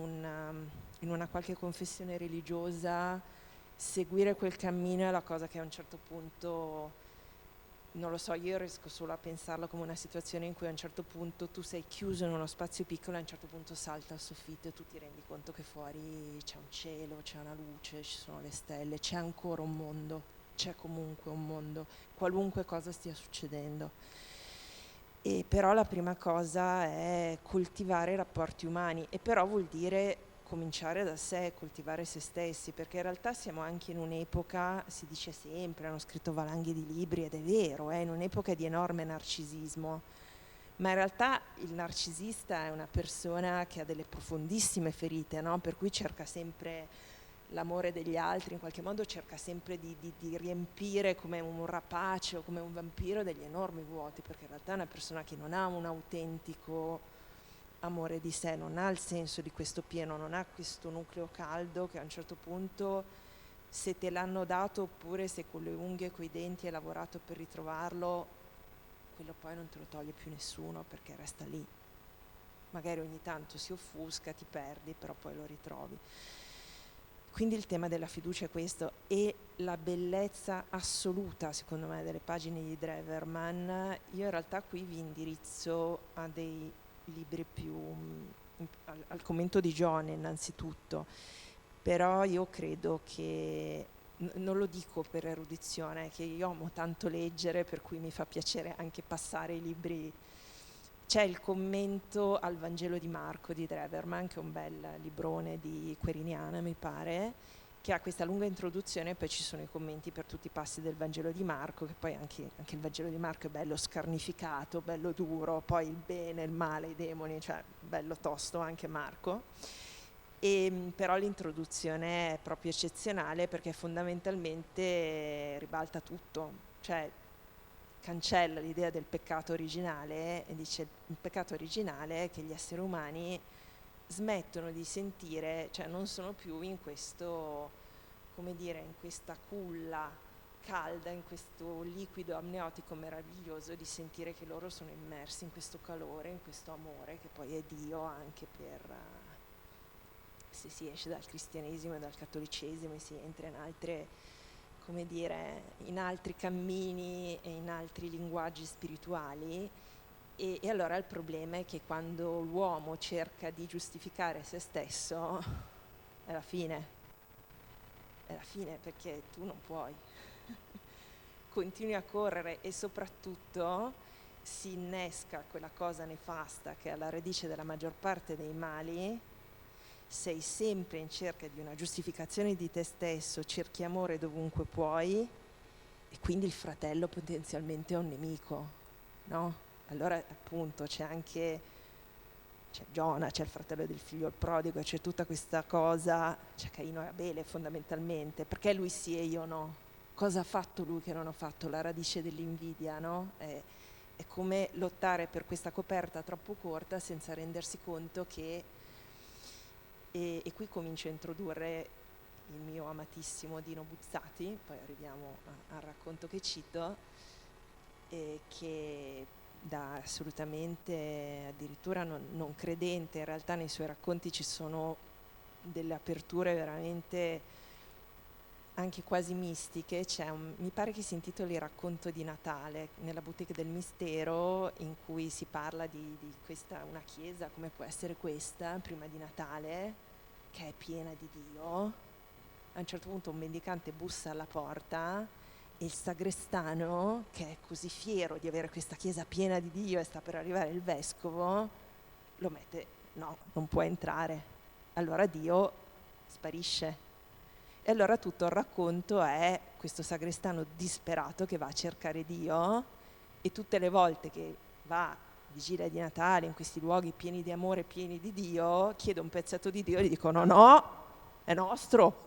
Speaker 3: una qualche confessione religiosa, seguire quel cammino è la cosa che a un certo punto, non lo so, io riesco solo a pensarlo come una situazione in cui a un certo punto tu sei chiuso in uno spazio piccolo e a un certo punto salta il soffitto e tu ti rendi conto che fuori c'è un cielo, c'è una luce, ci sono le stelle, c'è ancora un mondo, c'è comunque un mondo, qualunque cosa stia succedendo. E però la prima cosa è coltivare i rapporti umani, e però vuol dire cominciare da sé, coltivare se stessi, perché in realtà siamo anche in un'epoca, si dice sempre, hanno scritto valanghe di libri ed è vero, in un'epoca di enorme narcisismo, ma in realtà il narcisista è una persona che ha delle profondissime ferite, no? Per cui cerca sempre l'amore degli altri, in qualche modo cerca sempre di riempire come un rapace o come un vampiro degli enormi vuoti, perché in realtà è una persona che non ha un autentico amore di sé, non ha il senso di questo pieno, non ha questo nucleo caldo che a un certo punto, se te l'hanno dato oppure se con le unghie e coi denti hai lavorato per ritrovarlo, quello poi non te lo toglie più nessuno, perché resta lì. Magari ogni tanto si offusca, ti perdi, però poi lo ritrovi. quindi il tema della fiducia è questo, e la bellezza assoluta, secondo me, delle pagine di Dreverman. Io in realtà qui vi indirizzo a dei libri più al commento di John innanzitutto, però io credo che non lo dico per erudizione, che io amo tanto leggere, per cui mi fa piacere anche passare i libri. C'è il commento al Vangelo di Marco di Dreverman, che è un bel librone di Queriniana, mi pare, che ha questa lunga introduzione e poi ci sono i commenti per tutti i passi del Vangelo di Marco, che poi anche il Vangelo di Marco è bello scarnificato, bello duro, poi il bene, il male, i demoni, cioè bello tosto anche Marco. Però l'introduzione è proprio eccezionale, perché fondamentalmente ribalta tutto, cioè cancella l'idea del peccato originale e dice: il peccato originale è che gli esseri umani smettono di sentire, cioè non sono più in questo, come dire, in questa culla calda, in questo liquido amniotico meraviglioso, di sentire che loro sono immersi in questo calore, in questo amore, che poi è Dio anche per, se si esce dal cristianesimo e dal cattolicesimo e si entra in altre, come dire, in altri cammini e in altri linguaggi spirituali. E allora il problema è che quando l'uomo cerca di giustificare se stesso è la fine, perché tu non puoi. Continui a correre e soprattutto si innesca quella cosa nefasta che è alla radice della maggior parte dei mali. Sei sempre in cerca di una giustificazione di te stesso, cerchi amore dovunque puoi, e quindi il fratello potenzialmente è un nemico, no? Allora appunto c'è Giona, c'è il fratello del figlio il prodigo, c'è tutta questa cosa, c'è Caino e Abele fondamentalmente, perché lui sì e io no? Cosa ha fatto lui che non ho fatto? La radice dell'invidia, no? È come lottare per questa coperta troppo corta senza rendersi conto che... E qui comincio a introdurre il mio amatissimo Dino Buzzati, poi arriviamo al racconto che cito, che da assolutamente addirittura non credente, in realtà nei suoi racconti ci sono delle aperture veramente anche quasi mistiche. Mi pare che si intitoli Racconto di Natale, nella Boutique del Mistero, in cui si parla di questa, una chiesa, come può essere questa, prima di Natale, che è piena di Dio. A un certo punto un mendicante bussa alla porta e il sagrestano, che è così fiero di avere questa chiesa piena di Dio e sta per arrivare il vescovo, lo mette: no, non può entrare. Allora Dio sparisce. E allora tutto il racconto è questo sagrestano disperato che va a cercare Dio, e tutte le volte che va vigilia di Natale in questi luoghi pieni di amore, pieni di Dio, chiede un pezzetto di Dio e gli dicono: no, è nostro.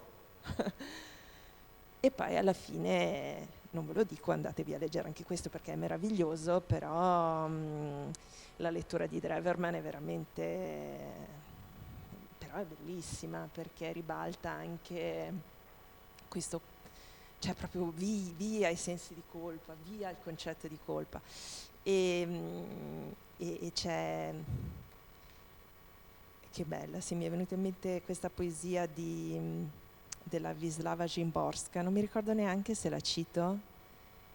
Speaker 3: E poi alla fine, non ve lo dico, andatevi a leggere anche questo perché è meraviglioso, però la lettura di Dreverman è veramente, però è bellissima, perché ribalta anche questo, cioè proprio via i sensi di colpa, via il concetto di colpa. E c'è, che bella, sì, mi è venuta in mente questa poesia della Wisława Szymborska, non mi ricordo neanche se la cito.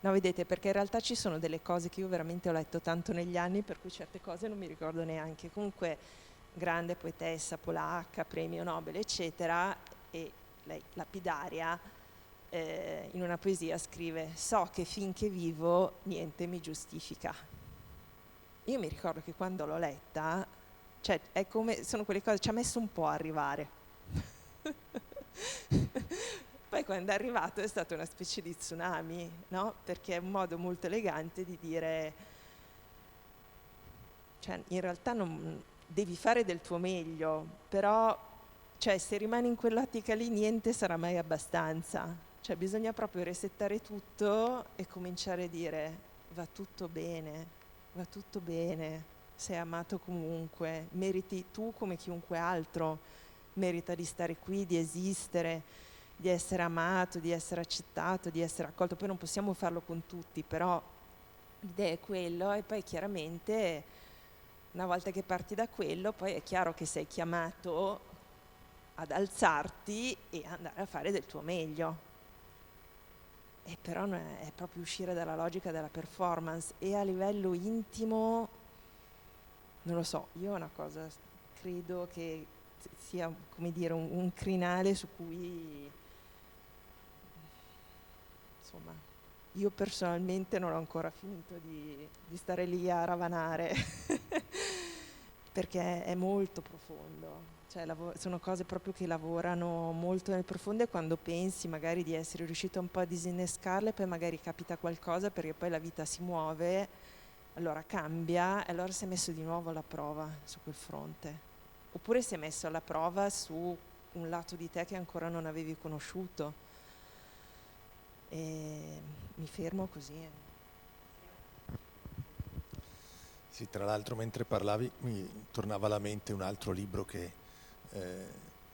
Speaker 3: No, vedete, perché in realtà ci sono delle cose che io veramente ho letto tanto negli anni, per cui certe cose non mi ricordo neanche. Comunque, grande poetessa polacca, premio Nobel, eccetera, e lei, lapidaria, in una poesia scrive: so che finché vivo niente mi giustifica. Io mi ricordo che quando l'ho letta, cioè è come, sono quelle cose, ci ha messo un po' a arrivare. Poi quando è arrivato è stata una specie di tsunami, no? Perché è un modo molto elegante di dire, cioè in realtà non devi fare del tuo meglio, però cioè, se rimani in quell'ottica lì niente sarà mai abbastanza. Cioè bisogna proprio resettare tutto e cominciare a dire: va tutto bene, sei amato comunque, meriti, tu come chiunque altro merita di stare qui, di esistere, di essere amato, di essere accettato, di essere accolto. Poi non possiamo farlo con tutti, però l'idea è quello. E poi chiaramente una volta che parti da quello, poi è chiaro che sei chiamato ad alzarti e andare a fare del tuo meglio. E però è proprio uscire dalla logica della performance, e a livello intimo, non lo so, io è una cosa, credo che sia, come dire, un crinale su cui, insomma, io personalmente non ho ancora finito di stare lì a ravanare perché è molto profondo. Cioè, sono cose proprio che lavorano molto nel profondo, e quando pensi magari di essere riuscito un po' a disinnescarle, poi magari capita qualcosa, perché poi la vita si muove, allora cambia, e allora si è messo di nuovo alla prova su quel fronte. Oppure si è messo alla prova su un lato di te che ancora non avevi conosciuto. E mi fermo così.
Speaker 2: Sì, tra l'altro mentre parlavi mi tornava alla mente un altro libro che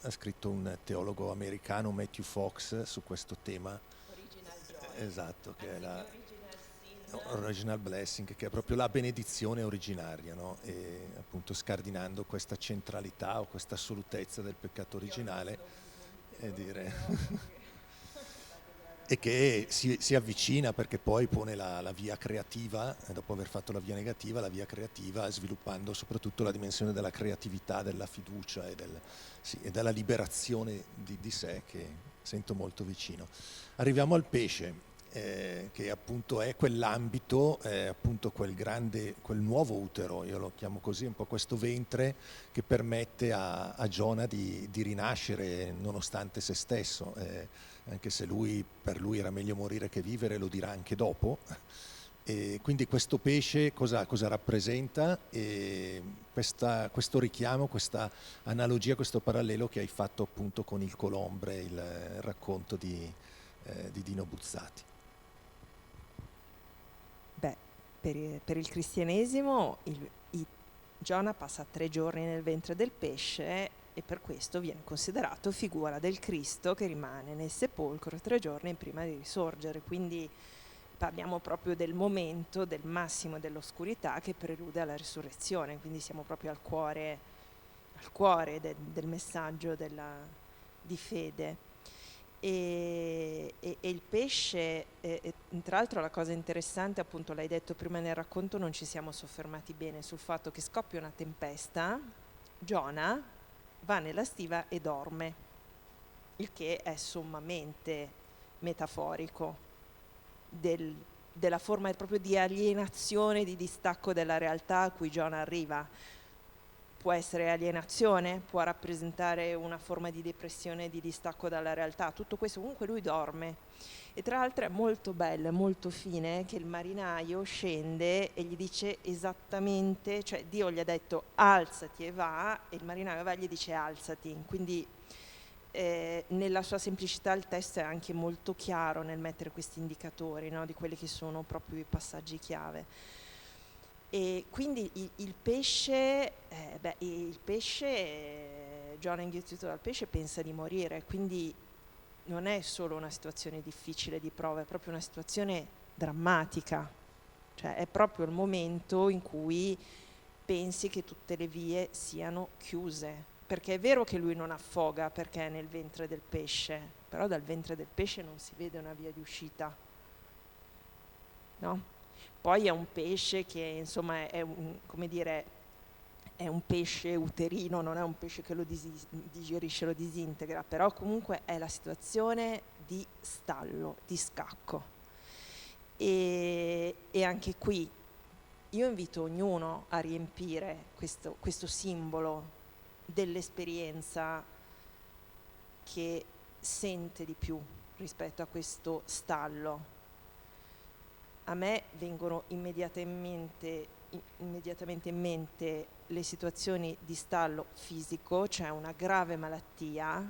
Speaker 2: ha scritto un teologo americano, Matthew Fox, su questo tema.
Speaker 3: Original Joy.
Speaker 2: Esatto, che è la
Speaker 3: Original Sin.
Speaker 2: Original Blessing, che è proprio la benedizione originaria, no? E appunto scardinando questa centralità o questa assolutezza del peccato originale, e dire e che si avvicina, perché poi pone la via creativa, dopo aver fatto la via negativa, la via creativa, sviluppando soprattutto la dimensione della creatività, della fiducia e della liberazione di sé, che sento molto vicino. Arriviamo al pesce, che appunto è quell'ambito, appunto quel nuovo utero, io lo chiamo così, un po' questo ventre che permette a Giona di rinascere nonostante se stesso, anche se per lui era meglio morire che vivere, lo dirà anche dopo. E quindi questo pesce cosa rappresenta? E questo richiamo, questa analogia, questo parallelo che hai fatto appunto con il Colombre, il racconto di Dino Buzzati.
Speaker 3: Beh, per il cristianesimo Giona passa 3 giorni nel ventre del pesce, e per questo viene considerato figura del Cristo che rimane nel sepolcro 3 giorni prima di risorgere. Quindi parliamo proprio del momento del massimo dell'oscurità che prelude alla risurrezione, quindi siamo proprio al cuore del messaggio di fede. E il pesce, tra l'altro la cosa interessante, appunto l'hai detto prima nel racconto, non ci siamo soffermati bene sul fatto che scoppia una tempesta, Giona va nella stiva e dorme, il che è sommamente metaforico della forma proprio di alienazione, di distacco dalla realtà a cui Giona arriva. Può essere alienazione, può rappresentare una forma di depressione, di distacco dalla realtà, tutto questo comunque lui dorme. E tra l'altro è molto bello, è molto fine che il marinaio scende e gli dice esattamente, cioè Dio gli ha detto alzati e va, e il marinaio va e gli dice alzati, quindi nella sua semplicità il testo è anche molto chiaro nel mettere questi indicatori, no, di quelli che sono proprio i passaggi chiave. E quindi il pesce, Giona inghiottito dal pesce pensa di morire, quindi non è solo una situazione difficile di prova, è proprio una situazione drammatica, cioè è proprio il momento in cui pensi che tutte le vie siano chiuse, perché è vero che lui non affoga perché è nel ventre del pesce, però dal ventre del pesce non si vede una via di uscita, no? Poi è un pesce che insomma è come dire, è un pesce uterino, non è un pesce che lo digerisce, lo disintegra, però comunque è la situazione di stallo, di scacco. E anche qui io invito ognuno a riempire questo simbolo dell'esperienza che sente di più rispetto a questo stallo. A me vengono immediatamente in mente le situazioni di stallo fisico, cioè una grave malattia.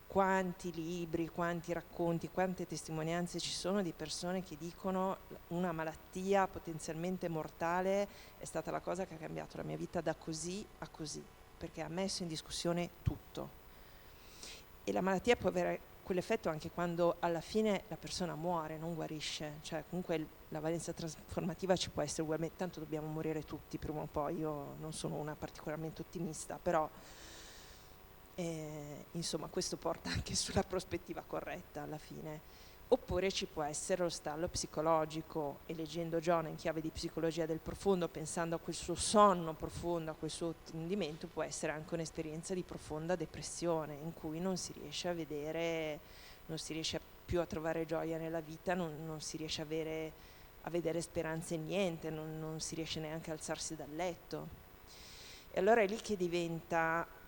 Speaker 3: Quanti libri, quanti racconti, quante testimonianze ci sono di persone che dicono una malattia potenzialmente mortale è stata la cosa che ha cambiato la mia vita da così a così, perché ha messo in discussione tutto. E la malattia può avere quell'effetto anche quando alla fine la persona muore, non guarisce, cioè comunque la valenza trasformativa ci può essere ugualmente, tanto dobbiamo morire tutti prima o poi, io non sono una particolarmente ottimista, però Insomma, questo porta anche sulla prospettiva corretta alla fine. Oppure ci può essere lo stallo psicologico, e leggendo Giona in chiave di psicologia del profondo, pensando a quel suo sonno profondo, a quel suo ottimendimento, può essere anche un'esperienza di profonda depressione, in cui non si riesce a vedere, non si riesce più a trovare gioia nella vita, non si riesce a vedere speranze in niente, non si riesce neanche a alzarsi dal letto. E allora è lì che diventa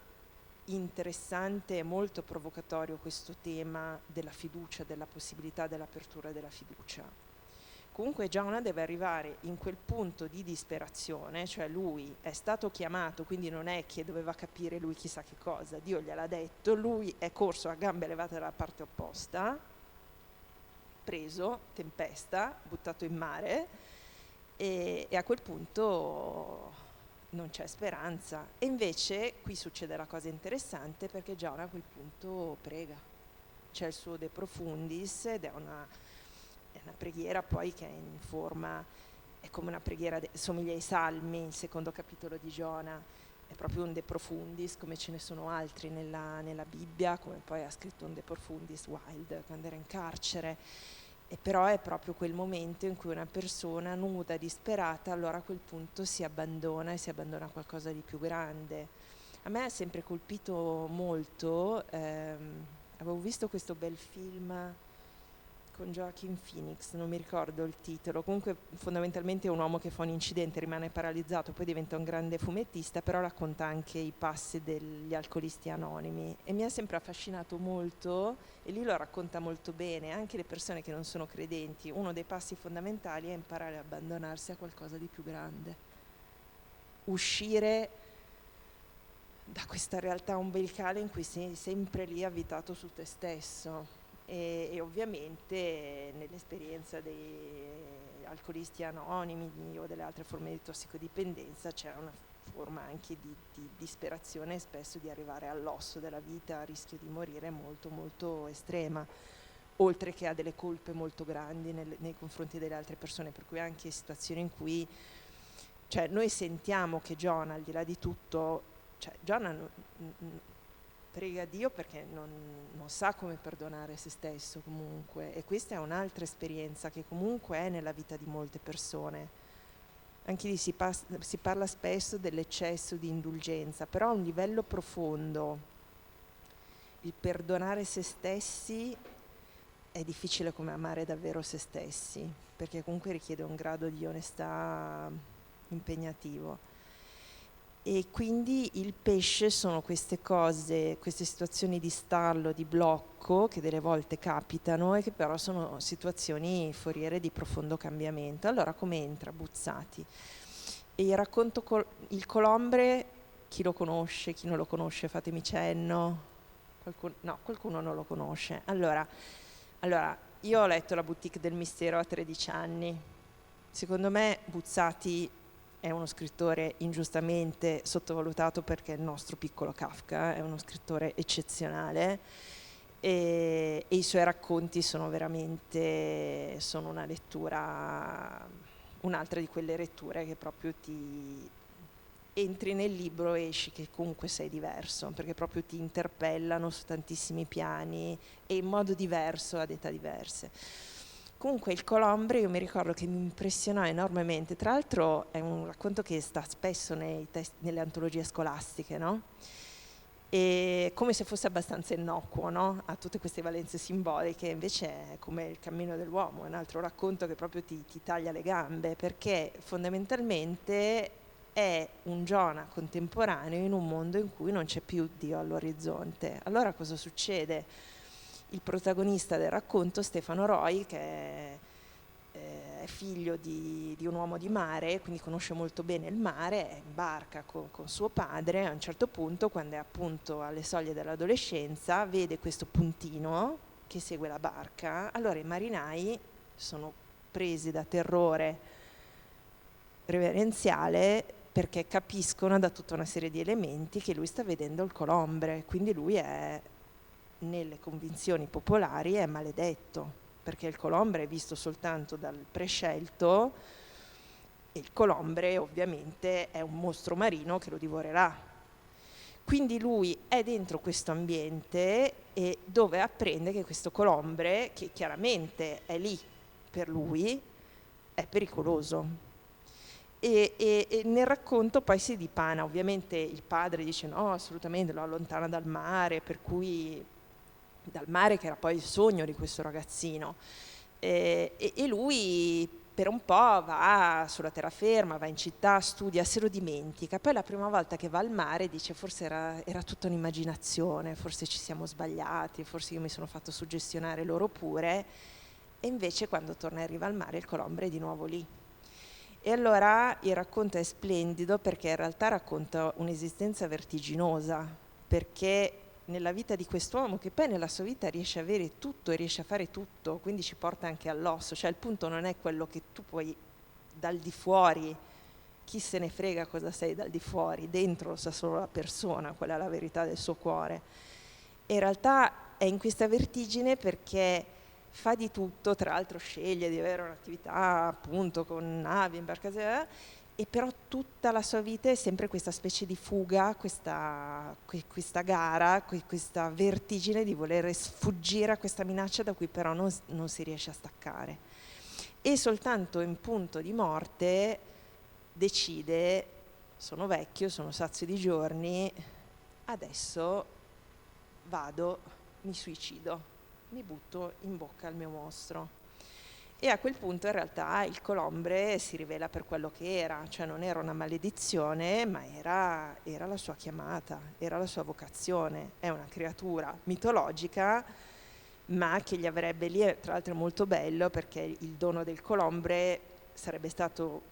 Speaker 3: interessante e molto provocatorio questo tema della fiducia, della possibilità dell'apertura della fiducia. Comunque Giona deve arrivare in quel punto di disperazione, cioè lui è stato chiamato, quindi non è che doveva capire lui chissà che cosa, Dio gliel'ha detto, lui è corso a gambe levate dalla parte opposta, preso, tempesta, buttato in mare, e a quel punto non c'è speranza. E invece qui succede la cosa interessante, perché Giona a quel punto prega. C'è il suo De Profundis, ed è una preghiera poi che è in forma, è come una preghiera, somiglia ai Salmi, il secondo capitolo di Giona, è proprio un De Profundis, come ce ne sono altri nella Bibbia, come poi ha scritto un De Profundis Wilde quando era in carcere. E però è proprio quel momento in cui una persona nuda, disperata, allora a quel punto si abbandona, e si abbandona a qualcosa di più grande. A me ha sempre colpito molto, avevo visto questo bel film con Joaquin Phoenix, non mi ricordo il titolo, comunque fondamentalmente è un uomo che fa un incidente, rimane paralizzato, poi diventa un grande fumettista, però racconta anche i passi degli alcolisti anonimi, e mi ha sempre affascinato molto, e lì lo racconta molto bene. Anche le persone che non sono credenti, uno dei passi fondamentali è imparare a abbandonarsi a qualcosa di più grande, uscire da questa realtà umbilicale in cui sei sempre lì avvitato su te stesso. E ovviamente nell'esperienza dei alcolisti anonimi o delle altre forme di tossicodipendenza c'è una forma anche di disperazione, e spesso di arrivare all'osso della vita, a rischio di morire molto molto estrema, oltre che a delle colpe molto grandi nei confronti delle altre persone, per cui anche situazioni in cui, cioè, noi sentiamo che Giona, al di là di tutto, cioè Giona prega Dio perché non sa come perdonare se stesso comunque, e questa è un'altra esperienza che comunque è nella vita di molte persone. Anche lì si parla spesso dell'eccesso di indulgenza, però a un livello profondo il perdonare se stessi è difficile come amare davvero se stessi, perché comunque richiede un grado di onestà impegnativo. E quindi il pesce sono queste cose, queste situazioni di stallo, di blocco, che delle volte capitano, e che però sono situazioni foriere di profondo cambiamento. Allora come entra Buzzati? E il racconto il Colombre, chi lo conosce, chi non lo conosce, fatemi cenno. Qualcuno non lo conosce. Allora, io ho letto La boutique del mistero a 13 anni. Secondo me Buzzati è uno scrittore ingiustamente sottovalutato, perché è il nostro piccolo Kafka, è uno scrittore eccezionale, e i suoi racconti sono veramente, sono una lettura, un'altra di quelle letture che proprio ti entri nel libro e esci che comunque sei diverso, perché proprio ti interpellano su tantissimi piani e in modo diverso ad età diverse. Comunque il Colombre, io mi ricordo che mi impressionò enormemente. Tra l'altro è un racconto che sta spesso nelle antologie scolastiche, no? E come se fosse abbastanza innocuo, no? Ha tutte queste valenze simboliche, invece è come Il cammino dell'uomo, è un altro racconto che proprio ti taglia le gambe, perché fondamentalmente è un Giona contemporaneo in un mondo in cui non c'è più Dio all'orizzonte. Allora cosa succede? Il protagonista del racconto, Stefano Roy, che è figlio di un uomo di mare, quindi conosce molto bene il mare, è in barca con suo padre. A un certo punto, quando è appunto alle soglie dell'adolescenza, vede questo puntino che segue la barca. Allora i marinai sono presi da terrore reverenziale, perché capiscono da tutta una serie di elementi che lui sta vedendo il Colombre, quindi lui è, nelle convinzioni popolari, è maledetto, perché il Colombre è visto soltanto dal prescelto, e il Colombre ovviamente è un mostro marino che lo divorerà. Quindi lui è dentro questo ambiente e dove apprende che questo colombre, che chiaramente è lì per lui, è pericoloso. E nel racconto poi si dipana, ovviamente il padre dice no, assolutamente, lo allontana dal mare, per cui dal mare che era poi il sogno di questo ragazzino. E lui per un po' va sulla terraferma, va in città, studia, se lo dimentica. Poi la prima volta che va al mare dice forse era tutta un'immaginazione, forse ci siamo sbagliati, forse io mi sono fatto suggestionare, loro pure. E invece quando torna e arriva al mare il colombre è di nuovo lì. E allora il racconto è splendido perché in realtà racconta un'esistenza vertiginosa, perché nella vita di quest'uomo, che poi nella sua vita riesce a avere tutto e riesce a fare tutto, quindi ci porta anche all'osso, cioè il punto non è quello che tu puoi dal di fuori, chi se ne frega cosa sei dal di fuori, dentro lo sa solo la persona, quella è la verità del suo cuore. E in realtà è in questa vertigine perché fa di tutto, tra l'altro sceglie di avere un'attività appunto con navi, imbarcazioni, e però tutta la sua vita è sempre questa specie di fuga, questa gara, questa vertigine di voler sfuggire a questa minaccia da cui però non si riesce a staccare. E soltanto in punto di morte decide, sono vecchio, sono sazio di giorni, adesso vado, mi suicido, mi butto in bocca al mio mostro. E a quel punto in realtà il colombre si rivela per quello che era, cioè non era una maledizione, ma era la sua chiamata, era la sua vocazione. È una creatura mitologica, ma che gli avrebbe lì, tra l'altro è molto bello perché il dono del colombre sarebbe stato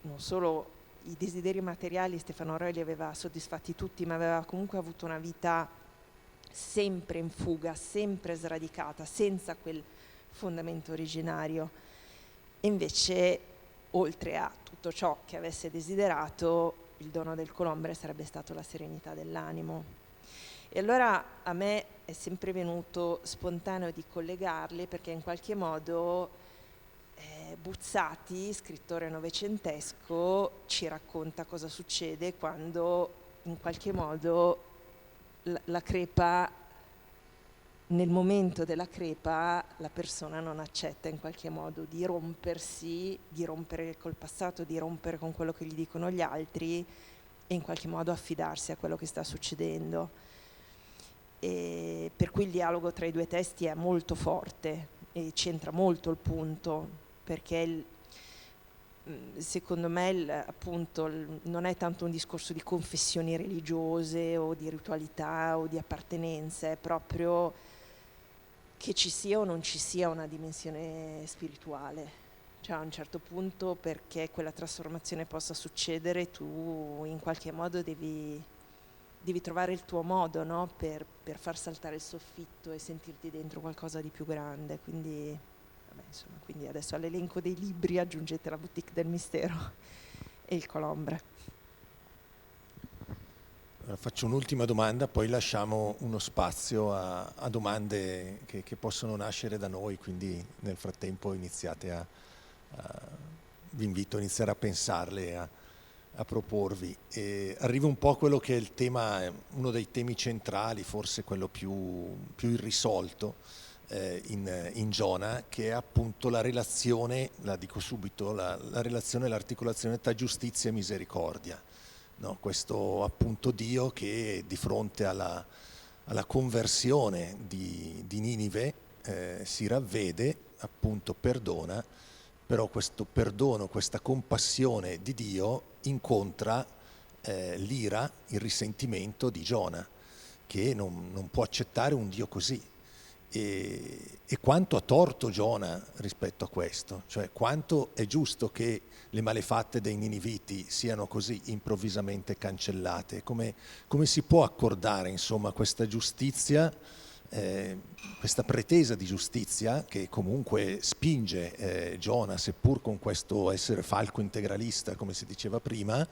Speaker 3: non solo i desideri materiali, Stefano Roy li aveva soddisfatti tutti, ma aveva comunque avuto una vita sempre in fuga, sempre sradicata, senza quel fondamento originario. E invece, oltre a tutto ciò che avesse desiderato, il dono del colombre sarebbe stato la serenità dell'animo. E allora a me è sempre venuto spontaneo di collegarli, perché in qualche modo Buzzati, scrittore novecentesco, ci racconta cosa succede quando in qualche modo la crepa, nel momento della crepa, la persona non accetta in qualche modo di rompersi, di rompere col passato, di rompere con quello che gli dicono gli altri e in qualche modo affidarsi a quello che sta succedendo. E per cui il dialogo tra i due testi è molto forte e c'entra molto il punto, perché secondo me appunto non è tanto un discorso di confessioni religiose o di ritualità o di appartenenze, è proprio che ci sia o non ci sia una dimensione spirituale. Cioè a un certo punto, perché quella trasformazione possa succedere, tu in qualche modo devi trovare il tuo modo, no? per far saltare il soffitto e sentirti dentro qualcosa di più grande. Quindi, vabbè, insomma, quindi adesso all'elenco dei libri aggiungete la Boutique del Mistero e il Colombre.
Speaker 2: Faccio un'ultima domanda, poi lasciamo uno spazio a domande che possono nascere da noi, quindi nel frattempo iniziate vi invito a iniziare a pensarle, a proporvi. Arriva un po' a quello che è il tema, uno dei temi centrali, forse quello più irrisolto in Giona, che è appunto la relazione, la dico subito, la relazione e l'articolazione tra giustizia e misericordia. No, questo appunto Dio che di fronte alla conversione di Ninive si ravvede, appunto perdona, però questo perdono, questa compassione di Dio incontra l'ira, il risentimento di Giona, che non può accettare un Dio così. E quanto ha torto Giona rispetto a questo, cioè quanto è giusto che le malefatte dei Niniviti siano così improvvisamente cancellate, come si può accordare insomma questa giustizia, questa pretesa di giustizia che comunque spinge Giona, seppur con questo essere falco integralista come si diceva prima,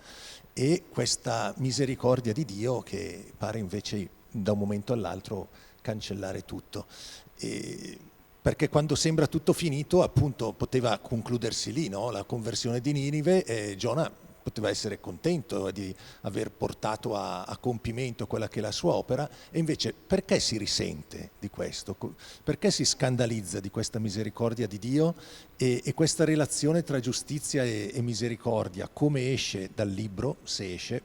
Speaker 2: e questa misericordia di Dio che pare invece da un momento all'altro cancellare tutto. Perché quando sembra tutto finito, appunto, poteva concludersi lì, no? La conversione di Ninive, e Giona poteva essere contento di aver portato a compimento quella che è la sua opera, e invece perché si risente di questo? Perché si scandalizza di questa misericordia di Dio e questa relazione tra giustizia e misericordia, come esce dal libro, se esce,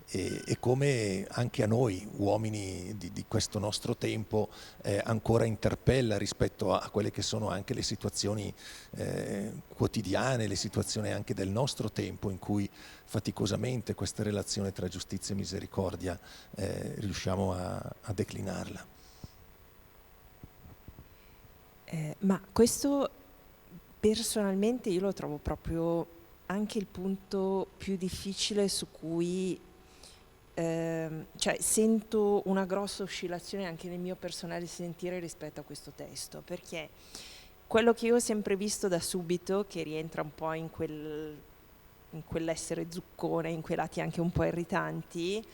Speaker 2: e come anche a noi, uomini di questo nostro tempo, ancora interpella rispetto a quelle che sono anche le situazioni quotidiane, le situazioni anche del nostro tempo in cui faticosamente questa relazione tra giustizia e misericordia riusciamo a declinarla.
Speaker 3: Ma questo personalmente io lo trovo proprio anche il punto più difficile su cui cioè sento una grossa oscillazione anche nel mio personale sentire rispetto a questo testo, perché quello che io ho sempre visto da subito, che rientra un po' in quell'essere zuccone, in quei lati anche un po' irritanti,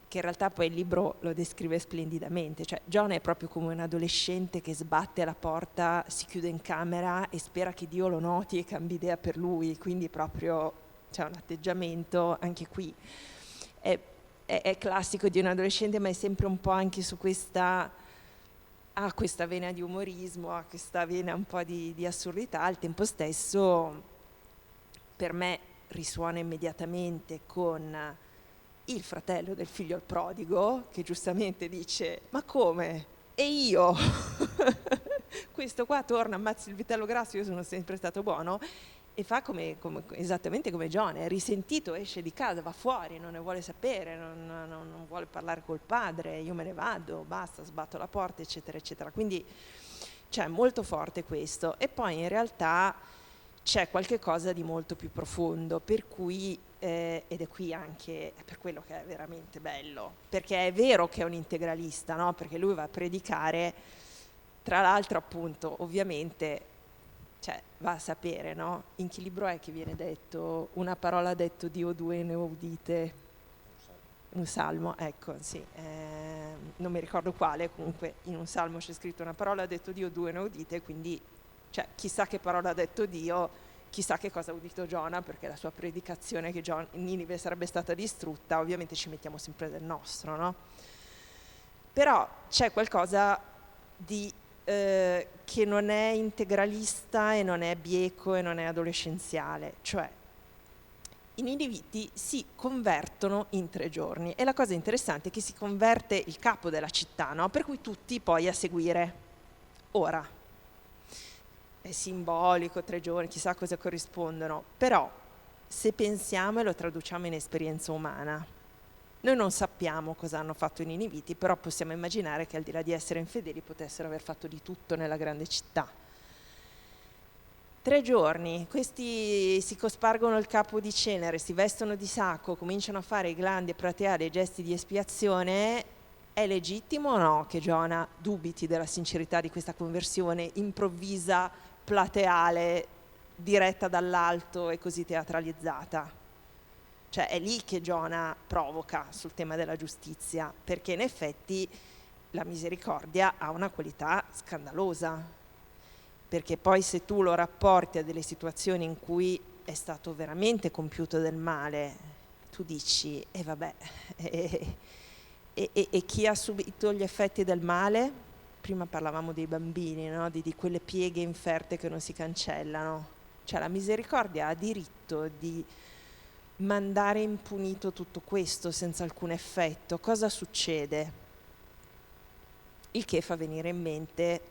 Speaker 3: che in realtà poi il libro lo descrive splendidamente, cioè John è proprio come un adolescente che sbatte alla porta, si chiude in camera e spera che Dio lo noti e cambi idea per lui, quindi proprio c'è un atteggiamento anche qui. È classico di un adolescente, ma è sempre un po' anche su questa vena di umorismo, ha questa vena un po' di assurdità. Al tempo stesso per me risuona immediatamente con il fratello del figlio al prodigo, che giustamente dice: ma come? E io? Questo qua torna, ammazzi il vitello grasso, io sono sempre stato buono. E fa esattamente come John, è risentito, esce di casa, va fuori, non ne vuole sapere, non vuole parlare col padre, io me ne vado, basta, sbatto la porta, eccetera, eccetera. Quindi c'è molto forte questo. E poi in realtà c'è qualche cosa di molto più profondo, per cui, ed è qui anche per quello che è veramente bello, perché è vero che è un integralista, no? Perché lui va a predicare, tra l'altro appunto, ovviamente, cioè, va a sapere, no? In che libro è che viene detto una parola ha detto Dio, due ne udite? Un salmo, ecco, sì, non mi ricordo quale, comunque in un salmo c'è scritto una parola ha detto Dio, due ne udite, quindi cioè, chissà che parola ha detto Dio, chissà che cosa ha udito Giona, perché la sua predicazione che Ninive sarebbe stata distrutta, ovviamente ci mettiamo sempre del nostro, no? Però c'è qualcosa di che non è integralista e non è bieco e non è adolescenziale, cioè i niniviti si convertono in 3 giorni e la cosa interessante è che si converte il capo della città, no? Per cui tutti poi a seguire. Ora, è simbolico, 3 giorni, chissà cosa corrispondono, però se pensiamo e lo traduciamo in esperienza umana, noi non sappiamo cosa hanno fatto i niniviti, però possiamo immaginare che al di là di essere infedeli potessero aver fatto di tutto nella grande città. 3 giorni, questi si cospargono il capo di cenere, si vestono di sacco, cominciano a fare i grandi e plateali gesti di espiazione. È legittimo o no che Giona dubiti della sincerità di questa conversione improvvisa, plateale, diretta dall'alto e così teatralizzata? Cioè è lì che Giona provoca sul tema della giustizia, perché in effetti la misericordia ha una qualità scandalosa, perché poi se tu lo rapporti a delle situazioni in cui è stato veramente compiuto del male, tu dici, e vabbè, e chi ha subito gli effetti del male? Prima parlavamo dei bambini, no? di quelle pieghe inferte che non si cancellano. Cioè la misericordia ha diritto di mandare impunito tutto questo senza alcun effetto. Cosa succede? Il che fa venire in mente,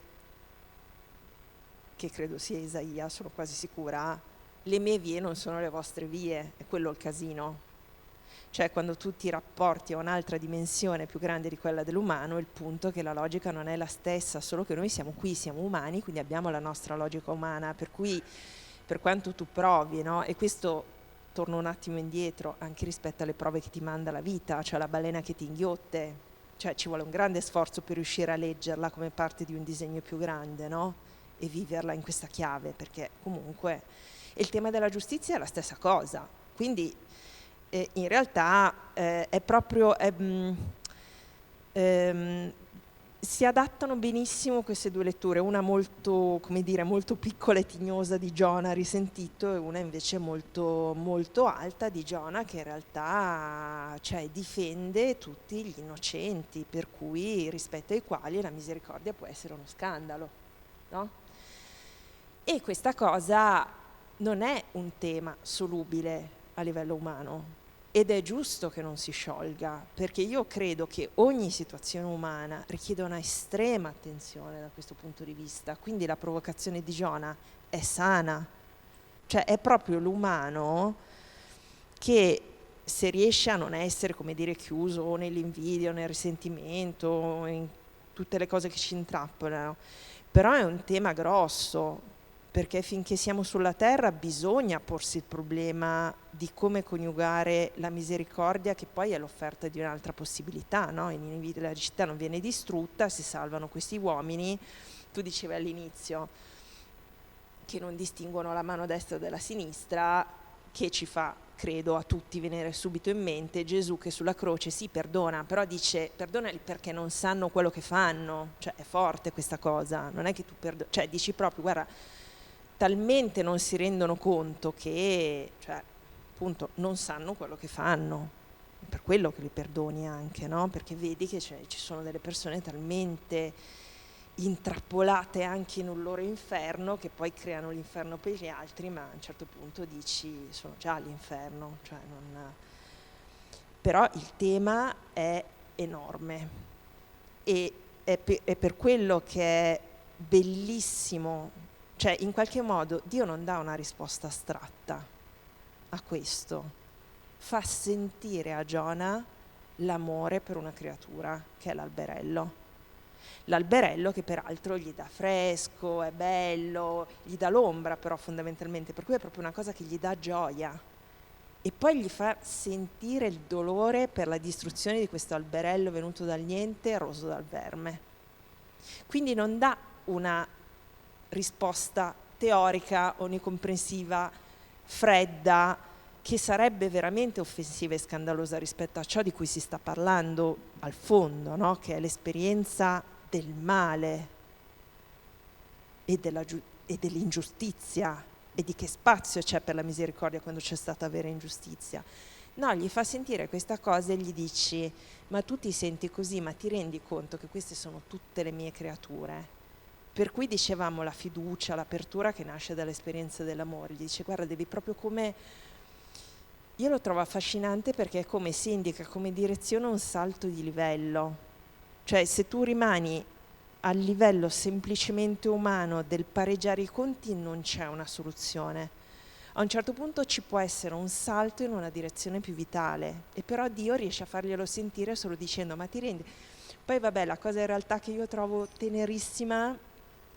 Speaker 3: che credo sia Isaia, sono quasi sicura, le mie vie non sono le vostre vie, è quello il casino. Cioè quando tu ti rapporti a un'altra dimensione più grande di quella dell'umano, il punto è che la logica non è la stessa, solo che noi siamo qui, siamo umani, quindi abbiamo la nostra logica umana, per cui per quanto tu provi, no? E questo torno un attimo indietro anche rispetto alle prove che ti manda la vita, cioè la balena che ti inghiotte, cioè ci vuole un grande sforzo per riuscire a leggerla come parte di un disegno più grande, no? E viverla in questa chiave, perché comunque il tema della giustizia è la stessa cosa, quindi in realtà è proprio si adattano benissimo queste due letture, una molto, come dire, molto piccola e tignosa di Giona risentito, e una invece molto, molto alta di Giona che in realtà, cioè, difende tutti gli innocenti, per cui rispetto ai quali la misericordia può essere uno scandalo, no? E questa cosa non è un tema solubile a livello umano. Ed è giusto che non si sciolga, perché io credo che ogni situazione umana richieda una estrema attenzione da questo punto di vista. Quindi la provocazione di Giona è sana, cioè è proprio l'umano che, se riesce a non essere, come dire, chiuso o nell'invidia, o nel risentimento, in tutte le cose che ci intrappolano, però è un tema grosso, perché finché siamo sulla terra bisogna porsi il problema di come coniugare la misericordia, che poi è l'offerta di un'altra possibilità, no? La città non viene distrutta, si salvano questi uomini. Tu dicevi all'inizio che non distinguono la mano destra dalla sinistra, che ci fa, credo, a tutti venire subito in mente Gesù che sulla croce si perdona, però dice perdonali perché non sanno quello che fanno. Cioè è forte questa cosa, non è che tu perdoni, cioè dici proprio, guarda, talmente non si rendono conto che, cioè, appunto, non sanno quello che fanno, per quello che li perdoni anche, no? Perché vedi che ci sono delle persone talmente intrappolate anche in un loro inferno che poi creano l'inferno per gli altri, ma a un certo punto dici sono già all'inferno, cioè non... Però il tema è enorme e è per quello che è bellissimo. Cioè, in qualche modo Dio non dà una risposta astratta a questo, fa sentire a Giona l'amore per una creatura che è l'alberello. L'alberello che peraltro gli dà fresco, è bello, gli dà l'ombra però fondamentalmente, per cui è proprio una cosa che gli dà gioia. E poi gli fa sentire il dolore per la distruzione di questo alberello venuto dal niente, roso dal verme. Quindi non dà una risposta teorica, onnicomprensiva, fredda, che sarebbe veramente offensiva e scandalosa rispetto a ciò di cui si sta parlando al fondo, no? Che è l'esperienza del male e dell'ingiustizia, e di che spazio c'è per la misericordia quando c'è stata vera ingiustizia. No, gli fa sentire questa cosa e gli dici: ma tu ti senti così, ma ti rendi conto che queste sono tutte le mie creature? Per cui dicevamo la fiducia, l'apertura che nasce dall'esperienza dell'amore. Gli dice: guarda, devi proprio come... Io lo trovo affascinante perché è come si indica come direzione un salto di livello. Cioè, se tu rimani al livello semplicemente umano del pareggiare i conti, non c'è una soluzione. A un certo punto ci può essere un salto in una direzione più vitale, e però Dio riesce a farglielo sentire solo dicendo: ma ti rendi? Poi vabbè, la cosa in realtà che io trovo tenerissima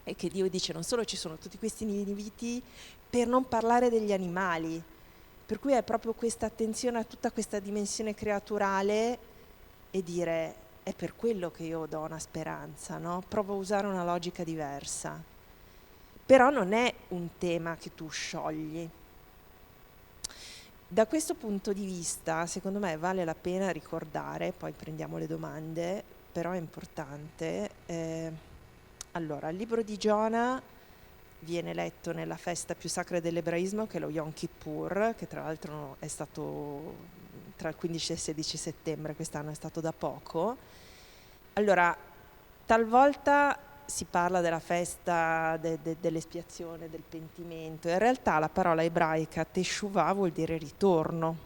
Speaker 3: è che Dio dice: non solo ci sono tutti questi inviti, per non parlare degli animali, per cui è proprio questa attenzione a tutta questa dimensione creaturale, e dire: è per quello che io do una speranza, no? Provo a usare una logica diversa. Però non è un tema che tu sciogli. Da questo punto di vista, secondo me vale la pena ricordare, poi prendiamo le domande, però è importante. Allora, il libro di Giona viene letto nella festa più sacra dell'ebraismo, che è lo Yom Kippur, che tra l'altro è stato tra il 15 e il 16 settembre, quest'anno è stato da poco. Allora, talvolta si parla della festa dell'espiazione, del pentimento. In realtà la parola ebraica teshuvah vuol dire ritorno.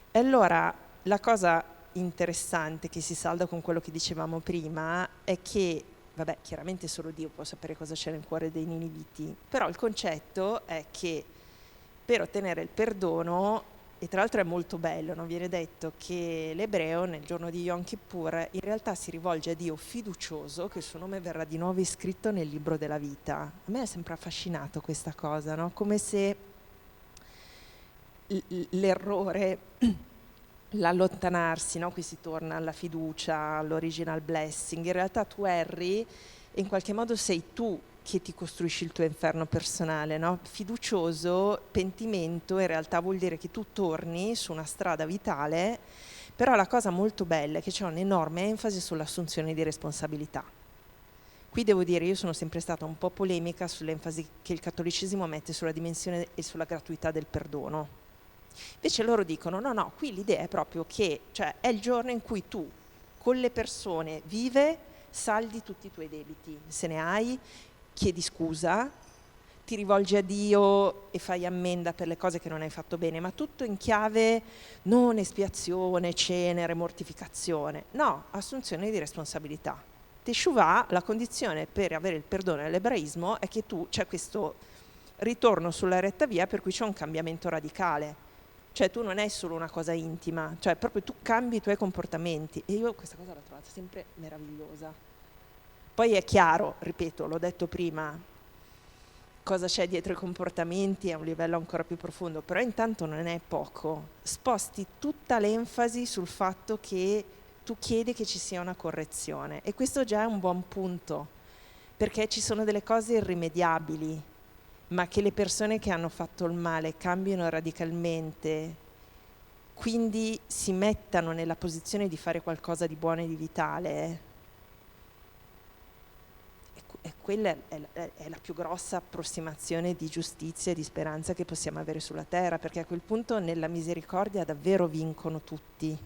Speaker 3: E allora la cosa interessante, che si salda con quello che dicevamo prima, è che, vabbè, chiaramente solo Dio può sapere cosa c'è nel cuore dei niniviti, però il concetto è che per ottenere il perdono, e tra l'altro è molto bello, non viene detto che l'ebreo nel giorno di Yom Kippur in realtà si rivolge a Dio fiducioso che il suo nome verrà di nuovo iscritto nel libro della vita. A me è sempre affascinato questa cosa, no? Come se l'errore, l'allontanarsi, no? Qui si torna alla fiducia, all'original blessing. In realtà tu erri e in qualche modo sei tu che ti costruisci il tuo inferno personale, no? Fiducioso, pentimento, in realtà vuol dire che tu torni su una strada vitale Però la cosa molto bella è che c'è un'enorme enfasi sull'assunzione di responsabilità. Qui devo dire, io sono sempre stata un po' polemica sull'enfasi che il cattolicesimo mette sulla dimensione e sulla gratuità del perdono. Invece loro dicono, no, qui l'idea è proprio che, cioè, è il giorno in cui tu, con le persone vive, saldi tutti i tuoi debiti, se ne hai, chiedi scusa, ti rivolgi a Dio e fai ammenda per le cose che non hai fatto bene, ma tutto in chiave non espiazione, cenere, mortificazione, no, assunzione di responsabilità. Teshuvah, la condizione per avere il perdono nell'ebraismo è che c'è questo ritorno sulla retta via per cui c'è un cambiamento radicale. Cioè tu non è solo una cosa intima, cioè proprio tu cambi i tuoi comportamenti, e io questa cosa l'ho trovata sempre meravigliosa. Poi è chiaro, ripeto, l'ho detto prima, cosa c'è dietro i comportamenti a un livello ancora più profondo, però intanto non è poco. Sposti tutta l'enfasi sul fatto che tu chiedi che ci sia una correzione, e questo già è un buon punto, perché ci sono delle cose irrimediabili, ma che le persone che hanno fatto il male cambino radicalmente, quindi si mettano nella posizione di fare qualcosa di buono e di vitale, e quella è la più grossa approssimazione di giustizia e di speranza che possiamo avere sulla terra, perché a quel punto nella misericordia davvero vincono tutti.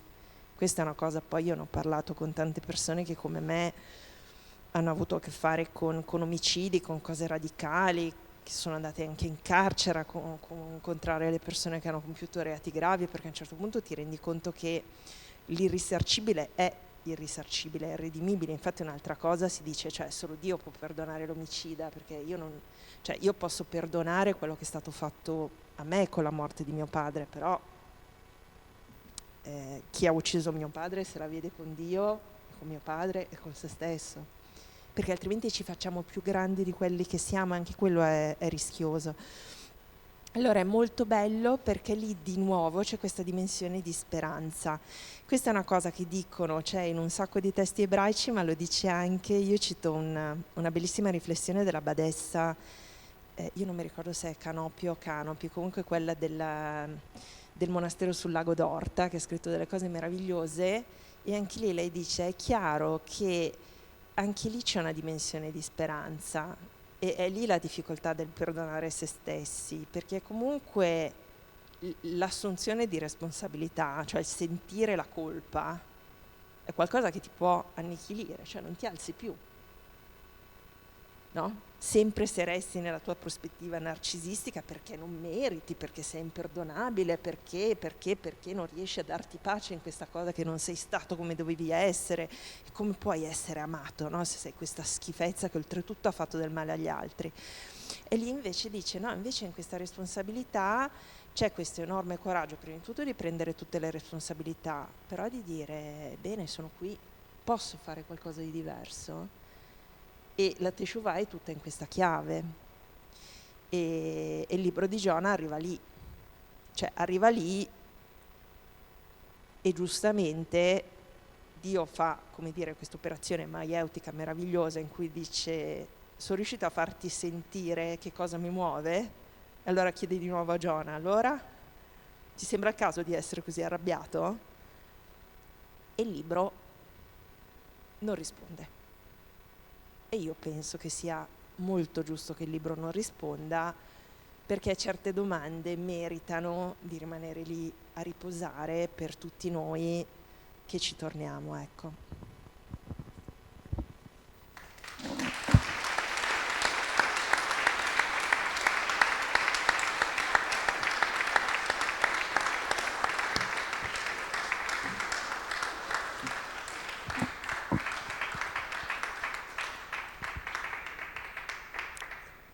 Speaker 3: Questa è una cosa, poi io ne ho parlato con tante persone che come me hanno avuto a che fare con omicidi, con cose radicali, che sono andate anche in carcere a incontrare le persone che hanno compiuto reati gravi, perché a un certo punto ti rendi conto che l'irrisarcibile è irrisarcibile, è irredimibile. Infatti un'altra cosa si dice, cioè solo Dio può perdonare l'omicida, perché io posso perdonare quello che è stato fatto a me con la morte di mio padre, però chi ha ucciso mio padre se la vede con Dio, con mio padre e con se stesso, perché altrimenti ci facciamo più grandi di quelli che siamo, anche quello è rischioso. Allora è molto bello perché lì di nuovo c'è questa dimensione di speranza. Questa è una cosa che dicono, c'è in un sacco di testi ebraici, ma lo dice anche, io cito una bellissima riflessione della badessa, io non mi ricordo se è Canopi o Canopi, comunque quella del monastero sul lago d'Orta, che ha scritto delle cose meravigliose, e anche lì lei dice, è chiaro che anche lì c'è una dimensione di speranza, e è lì la difficoltà del perdonare se stessi, perché comunque l'assunzione di responsabilità, cioè il sentire la colpa, è qualcosa che ti può annichilire, cioè non ti alzi più, no? Sempre se resti nella tua prospettiva narcisistica, perché non meriti, perché sei imperdonabile, perché non riesci a darti pace in questa cosa che non sei stato come dovevi essere, e come puoi essere amato, no? Se sei questa schifezza che oltretutto ha fatto del male agli altri. E lì invece dice, no, invece in questa responsabilità c'è questo enorme coraggio, prima di tutto di prendere tutte le responsabilità, però di dire, bene, sono qui, posso fare qualcosa di diverso? E la Teshuvah è tutta in questa chiave, e il libro di Giona arriva lì, cioè arriva lì, e giustamente Dio fa, come dire, questa operazione maieutica meravigliosa in cui dice, sono riuscito a farti sentire che cosa mi muove? E allora chiede di nuovo a Giona, allora ti sembra il caso di essere così arrabbiato? E il libro non risponde. E io penso che sia molto giusto che il libro non risponda, perché certe domande meritano di rimanere lì a riposare per tutti noi che ci torniamo, ecco.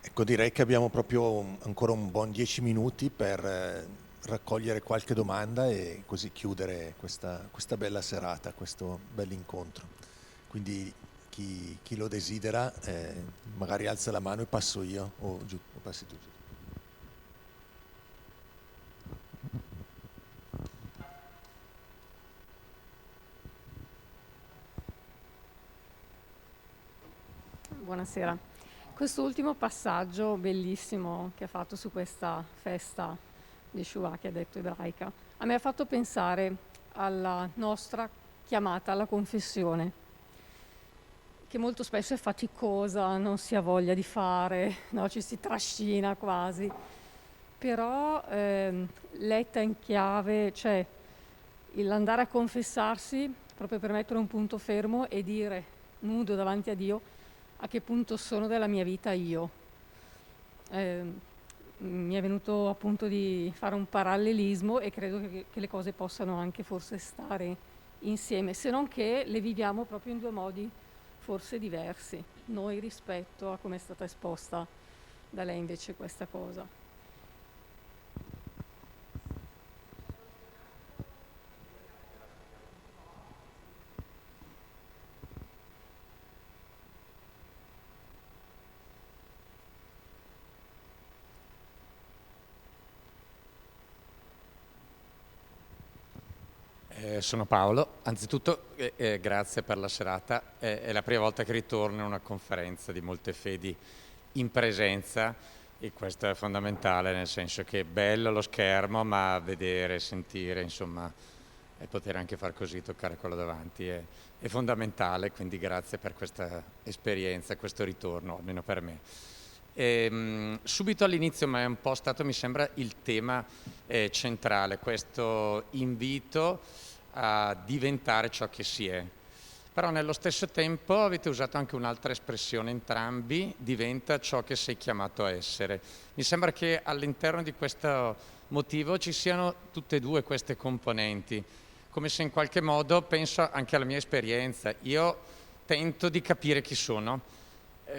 Speaker 2: Ecco, direi che abbiamo proprio ancora un buon 10 minuti per raccogliere qualche domanda e così chiudere questa bella serata, questo bell'incontro. Quindi chi lo desidera magari alza la mano e passo io, o giù, o passi tu.
Speaker 4: Buonasera. Questo ultimo passaggio bellissimo che ha fatto su questa festa di Shuvah che ha detto ebraica, a me ha fatto pensare alla nostra chiamata alla confessione, che molto spesso è faticosa, non si ha voglia di fare, no? Ci si trascina quasi, però letta in chiave, cioè l'andare a confessarsi proprio per mettere un punto fermo e dire nudo davanti a Dio a che punto sono della mia vita io. Mi è venuto appunto di fare un parallelismo e credo che le cose possano anche forse stare insieme, se non che le viviamo proprio in due modi forse diversi, noi rispetto a come è stata esposta da lei invece questa cosa.
Speaker 5: Sono Paolo, anzitutto grazie per la serata, è la prima volta che ritorno in una conferenza di molte fedi in presenza e questo è fondamentale, nel senso che è bello lo schermo, ma vedere, sentire, insomma, e poter anche far così, toccare quello davanti è fondamentale, quindi grazie per questa esperienza, questo ritorno, almeno per me. Subito all'inizio, ma è un po' stato, mi sembra, il tema centrale, questo invito a diventare ciò che si è. Però nello stesso tempo avete usato anche un'altra espressione entrambi, diventa ciò che sei chiamato a essere. Mi sembra che all'interno di questo motivo ci siano tutte e due queste componenti, come se in qualche modo, penso anche alla mia esperienza, io tento di capire chi sono,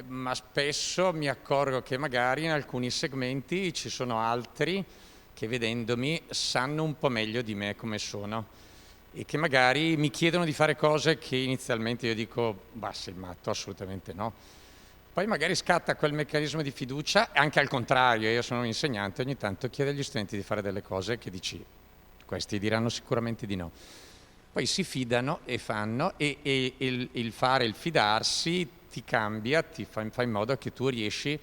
Speaker 5: ma spesso mi accorgo che magari in alcuni segmenti ci sono altri che vedendomi sanno un po' meglio di me come sono e che magari mi chiedono di fare cose che inizialmente io dico, bah, sei matto, assolutamente no. Poi magari scatta quel meccanismo di fiducia, anche al contrario, io sono un insegnante, ogni tanto chiedo agli studenti di fare delle cose che dici, questi diranno sicuramente di no. Poi si fidano e fanno e il fare, il fidarsi ti cambia, ti fa in modo che tu riesci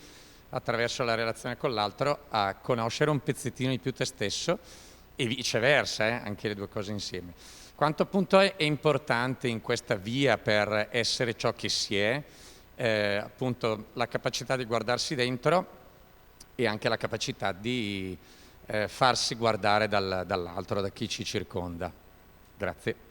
Speaker 5: attraverso la relazione con l'altro a conoscere un pezzettino di più te stesso e viceversa, anche le due cose insieme. Quanto appunto è importante in questa via per essere ciò che si è, appunto la capacità di guardarsi dentro e anche la capacità di farsi guardare dall'altro, da chi ci circonda. Grazie.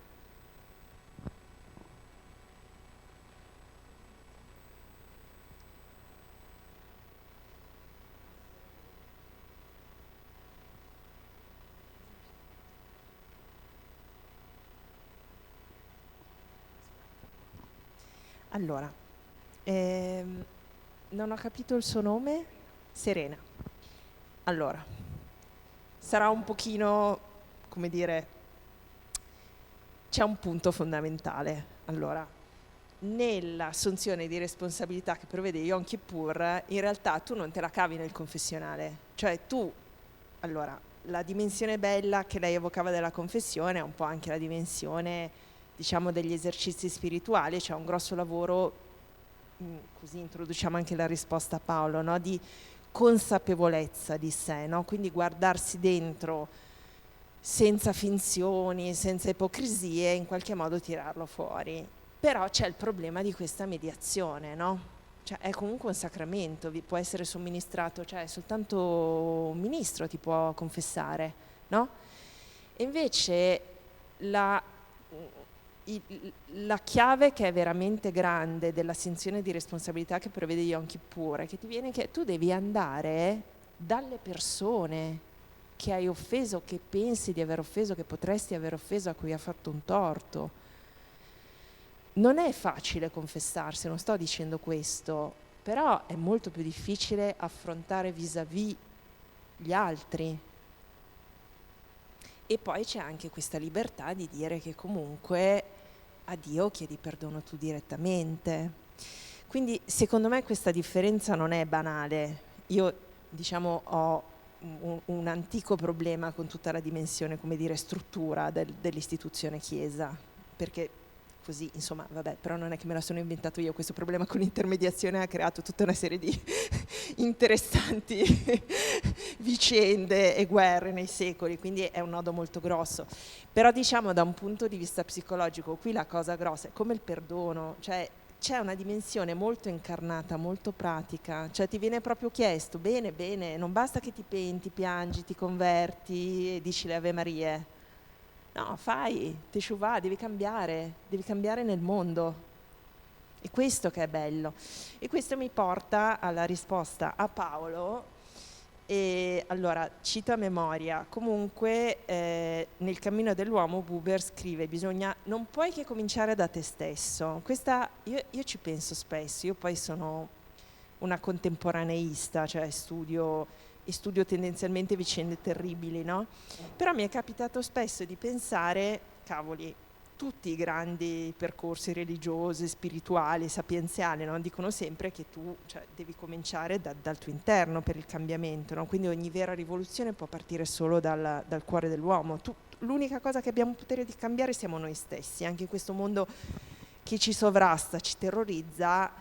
Speaker 3: Allora, non ho capito il suo nome? Serena. Allora, sarà un pochino, come dire, c'è un punto fondamentale. Allora, nell'assunzione di responsabilità che prevede Yom Kippur, in realtà tu non te la cavi nel confessionale. Cioè tu, allora, la dimensione bella che lei evocava della confessione è un po' anche la dimensione, diciamo, degli esercizi spirituali. C'è un grosso lavoro, così introduciamo anche la risposta a Paolo, no? Di consapevolezza di sé, no? Quindi guardarsi dentro senza finzioni, senza ipocrisie, in qualche modo tirarlo fuori. Però c'è il problema di questa mediazione, no? Cioè è comunque un sacramento, vi può essere somministrato, cioè soltanto un ministro ti può confessare, no? E invece la chiave che è veramente grande dell'assunzione di responsabilità che prevede Yom Kippur è che ti viene che tu devi andare dalle persone che hai offeso, che pensi di aver offeso, che potresti aver offeso, a cui hai fatto un torto. Non è facile confessarsi, non sto dicendo questo, però è molto più difficile affrontare vis-à-vis gli altri. E poi c'è anche questa libertà di dire che comunque a Dio chiedi perdono tu direttamente. Quindi secondo me questa differenza non è banale. Io, diciamo, ho un antico problema con tutta la dimensione, come dire, struttura dell'istituzione Chiesa, perché così, insomma, vabbè, però non è che me la sono inventato io, questo problema con l'intermediazione ha creato tutta una serie di interessanti vicende e guerre nei secoli, quindi è un nodo molto grosso. Però diciamo da un punto di vista psicologico, qui la cosa grossa è come il perdono, cioè c'è una dimensione molto incarnata, molto pratica, cioè ti viene proprio chiesto, bene, bene, non basta che ti penti, piangi, ti converti e dici le Ave Marie. No, fai, teshuvah, devi cambiare nel mondo. È questo che è bello. E questo mi porta alla risposta a Paolo. E allora, cito a memoria, comunque nel Cammino dell'uomo Buber scrive, non puoi che cominciare da te stesso. Io ci penso spesso, io poi sono una contemporaneista, cioè studio tendenzialmente vicende terribili, no? Però mi è capitato spesso di pensare, cavoli, tutti i grandi percorsi religiosi, spirituali, sapienziali, no? Dicono sempre che tu devi cominciare dal tuo interno per il cambiamento, no? Quindi ogni vera rivoluzione può partire solo dal cuore dell'uomo. L'unica cosa che abbiamo potere di cambiare siamo noi stessi, anche in questo mondo che ci sovrasta, ci terrorizza.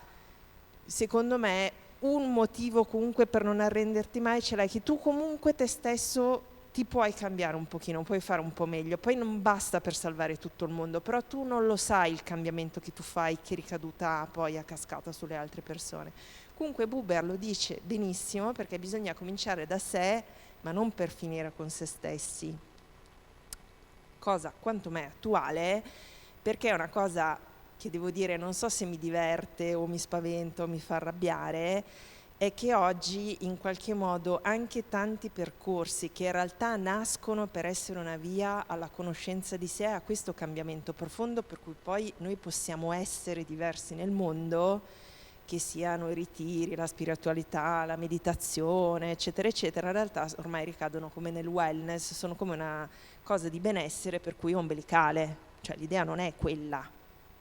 Speaker 3: Secondo me un motivo comunque per non arrenderti mai ce l'hai, che tu comunque te stesso ti puoi cambiare un pochino, puoi fare un po' meglio, poi non basta per salvare tutto il mondo, però tu non lo sai il cambiamento che tu fai, che ricaduta ha poi a cascata sulle altre persone. Comunque Buber lo dice benissimo, perché bisogna cominciare da sé, ma non per finire con se stessi. Cosa quanto me attuale, perché è una cosa che devo dire, non so se mi diverte o mi spaventa o mi fa arrabbiare, è che oggi in qualche modo anche tanti percorsi che in realtà nascono per essere una via alla conoscenza di sé, a questo cambiamento profondo per cui poi noi possiamo essere diversi nel mondo, che siano i ritiri, la spiritualità, la meditazione, eccetera, eccetera, in realtà ormai ricadono come nel wellness, sono come una cosa di benessere per cui ombelicale, cioè l'idea non è quella.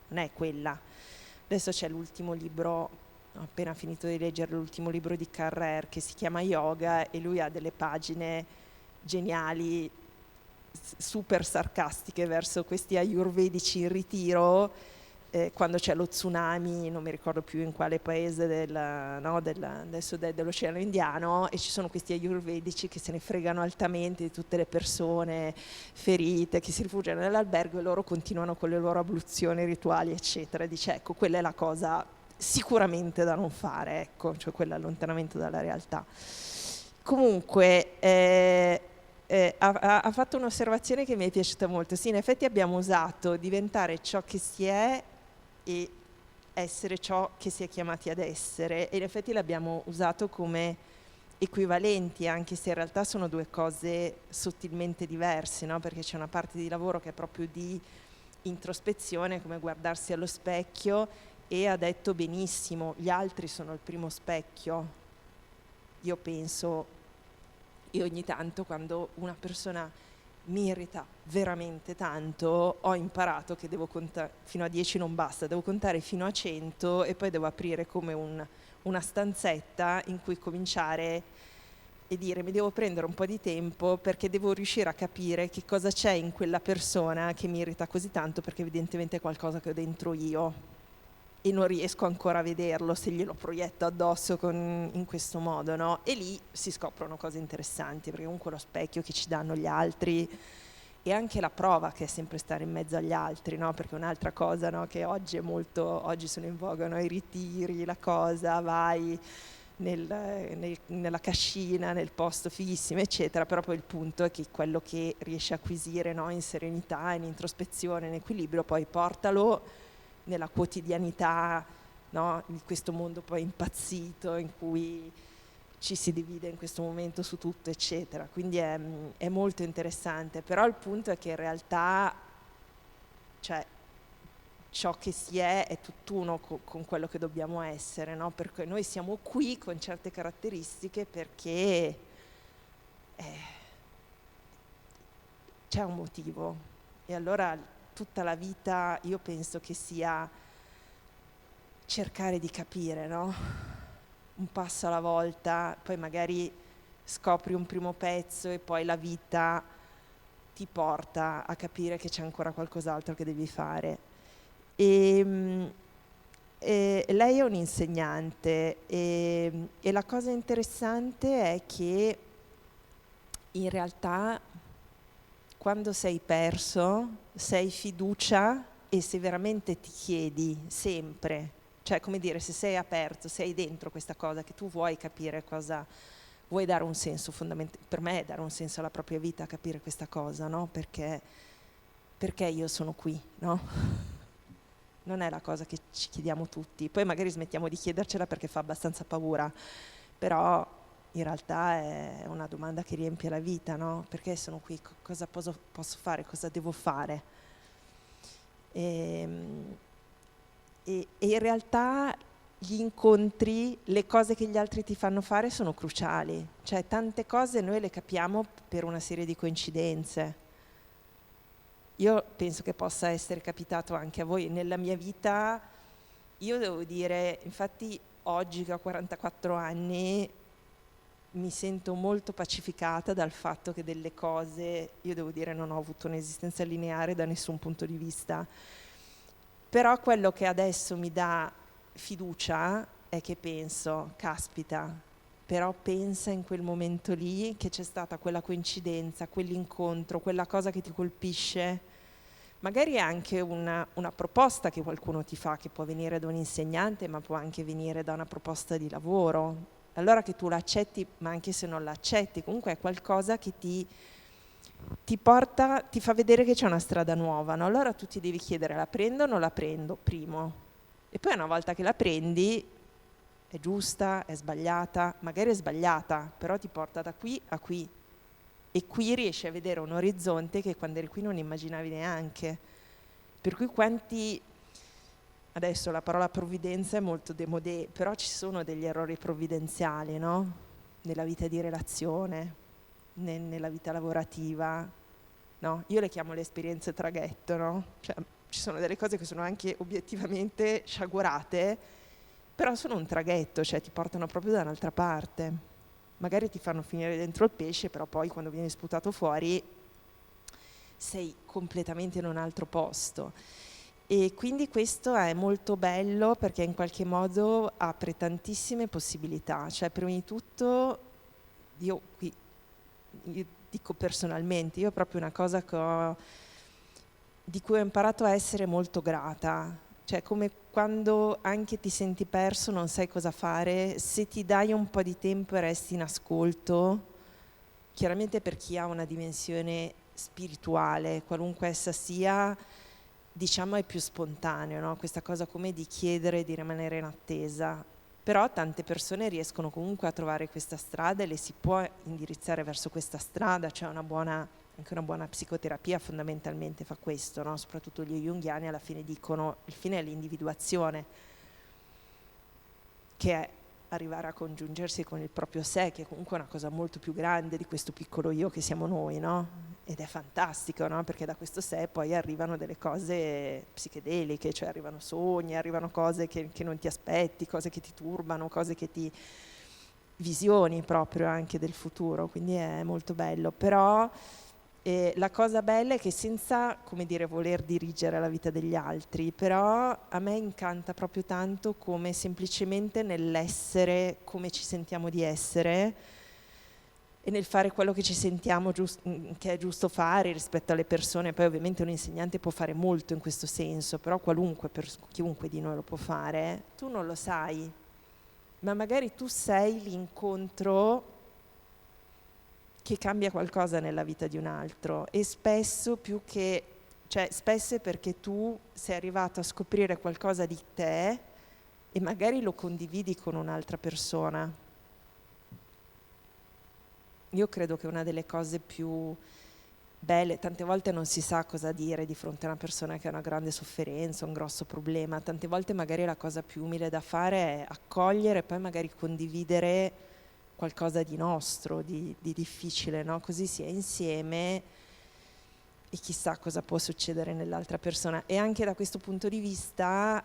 Speaker 3: Adesso c'è l'ultimo libro, ho appena finito di leggere l'ultimo libro di Carrer che si chiama Yoga e lui ha delle pagine geniali, super sarcastiche verso questi ayurvedici in ritiro, quando c'è lo tsunami, non mi ricordo più in quale paese del sud dell'Oceano Indiano, e ci sono questi ayurvedici che se ne fregano altamente di tutte le persone ferite, che si rifugiano nell'albergo e loro continuano con le loro abluzioni rituali, eccetera. Dice, ecco, quella è la cosa sicuramente da non fare, ecco, cioè quell'allontanamento dalla realtà. Comunque ha fatto un'osservazione che mi è piaciuta molto. Sì, in effetti abbiamo usato diventare ciò che si è e essere ciò che si è chiamati ad essere, e in effetti l'abbiamo usato come equivalenti, anche se in realtà sono due cose sottilmente diverse, no? Perché c'è una parte di lavoro che è proprio di introspezione, come guardarsi allo specchio, e ha detto benissimo, gli altri sono il primo specchio. Io penso, e ogni tanto quando una persona mi irrita veramente tanto, ho imparato che devo contare fino a 10, non basta, devo contare fino a 100 e poi devo aprire come una stanzetta in cui cominciare e dire mi devo prendere un po' di tempo perché devo riuscire a capire che cosa c'è in quella persona che mi irrita così tanto, perché evidentemente è qualcosa che ho dentro io e non riesco ancora a vederlo se glielo proietto addosso in questo modo, no? E lì si scoprono cose interessanti, perché comunque lo specchio che ci danno gli altri e anche la prova che è sempre stare in mezzo agli altri, no? Perché un'altra cosa, no, che oggi sono in voga, no? I ritiri, la cosa, vai nella cascina, nel posto fighissimo, eccetera, però poi il punto è che quello che riesci a acquisire, no, in serenità, in introspezione, in equilibrio, poi portalo nella quotidianità, no, di questo mondo poi impazzito in cui ci si divide in questo momento su tutto, eccetera. Quindi è molto interessante, però il punto è che in realtà, cioè, ciò che si è tutt'uno con quello che dobbiamo essere, no? Perché noi siamo qui con certe caratteristiche perché c'è un motivo, e allora tutta la vita io penso che sia cercare di capire, no? Un passo alla volta, poi magari scopri un primo pezzo e poi la vita ti porta a capire che c'è ancora qualcos'altro che devi fare. E lei è un'insegnante e la cosa interessante è che in realtà quando sei perso, sei fiducia, e se veramente ti chiedi sempre, cioè come dire, se sei aperto, sei dentro questa cosa che tu vuoi capire cosa, vuoi dare un senso fondamentale, per me è dare un senso alla propria vita, capire questa cosa, no? Perché io sono qui, no? Non è la cosa che ci chiediamo tutti, poi magari smettiamo di chiedercela perché fa abbastanza paura, però in realtà è una domanda che riempie la vita, no? Perché sono qui, cosa posso fare, cosa devo fare? E in realtà gli incontri, le cose che gli altri ti fanno fare sono cruciali, cioè tante cose noi le capiamo per una serie di coincidenze. Io penso che possa essere capitato anche a voi. Nella mia vita, io devo dire, infatti oggi che ho 44 anni, mi sento molto pacificata dal fatto che delle cose, io devo dire, non ho avuto un'esistenza lineare da nessun punto di vista, però quello che adesso mi dà fiducia è che penso, caspita, però pensa in quel momento lì che c'è stata quella coincidenza, quell'incontro, quella cosa che ti colpisce, magari è anche una proposta che qualcuno ti fa, che può venire da un insegnante, ma può anche venire da una proposta di lavoro. Allora che tu l'accetti, ma anche se non l'accetti, comunque è qualcosa che ti porta, ti fa vedere che c'è una strada nuova, no? Allora tu ti devi chiedere, la prendo o non la prendo, primo? E poi una volta che la prendi, è giusta, è sbagliata, magari è sbagliata, però ti porta da qui a qui. E qui riesci a vedere un orizzonte che quando eri qui non immaginavi neanche. Per cui quanti... Adesso la parola provvidenza è molto démodé, però ci sono degli errori provvidenziali, no? Nella vita di relazione, nella vita lavorativa, no? Io le chiamo le esperienze traghetto, no? Cioè, ci sono delle cose che sono anche obiettivamente sciagurate, però sono un traghetto, cioè ti portano proprio da un'altra parte. Magari ti fanno finire dentro il pesce, però poi quando vieni sputato fuori sei completamente in un altro posto. E quindi questo è molto bello perché in qualche modo apre tantissime possibilità. Cioè, prima di tutto, io dico personalmente, io proprio una cosa di cui ho imparato a essere molto grata. Cioè, come quando anche ti senti perso, non sai cosa fare, se ti dai un po' di tempo e resti in ascolto, chiaramente per chi ha una dimensione spirituale, qualunque essa sia, diciamo è più spontaneo, no? Questa cosa come di chiedere, di rimanere in attesa. Però tante persone riescono comunque a trovare questa strada e le si può indirizzare verso questa strada, cioè anche una buona psicoterapia fondamentalmente fa questo, no? Soprattutto gli junghiani alla fine dicono il fine è l'individuazione, che è arrivare a congiungersi con il proprio sé, che è comunque una cosa molto più grande di questo piccolo io che siamo noi, no? Ed è fantastico, no? Perché da questo sé poi arrivano delle cose psichedeliche, cioè arrivano sogni, arrivano cose che non ti aspetti, cose che ti turbano, cose che ti... visioni proprio anche del futuro, quindi è molto bello. Però la cosa bella è che senza, come dire, voler dirigere la vita degli altri, però a me incanta proprio tanto come semplicemente nell'essere come ci sentiamo di essere e nel fare quello che ci sentiamo che è giusto fare rispetto alle persone. Poi ovviamente un insegnante può fare molto in questo senso, però chiunque di noi lo può fare. Tu non lo sai, ma magari tu sei l'incontro che cambia qualcosa nella vita di un altro, e spesso spesso è perché tu sei arrivato a scoprire qualcosa di te e magari lo condividi con un'altra persona. Io credo che una delle cose più belle, tante volte non si sa cosa dire di fronte a una persona che ha una grande sofferenza, un grosso problema, tante volte magari la cosa più umile da fare è accogliere e poi magari condividere qualcosa di nostro, di difficile, no? Così si è insieme e chissà cosa può succedere nell'altra persona. E anche da questo punto di vista,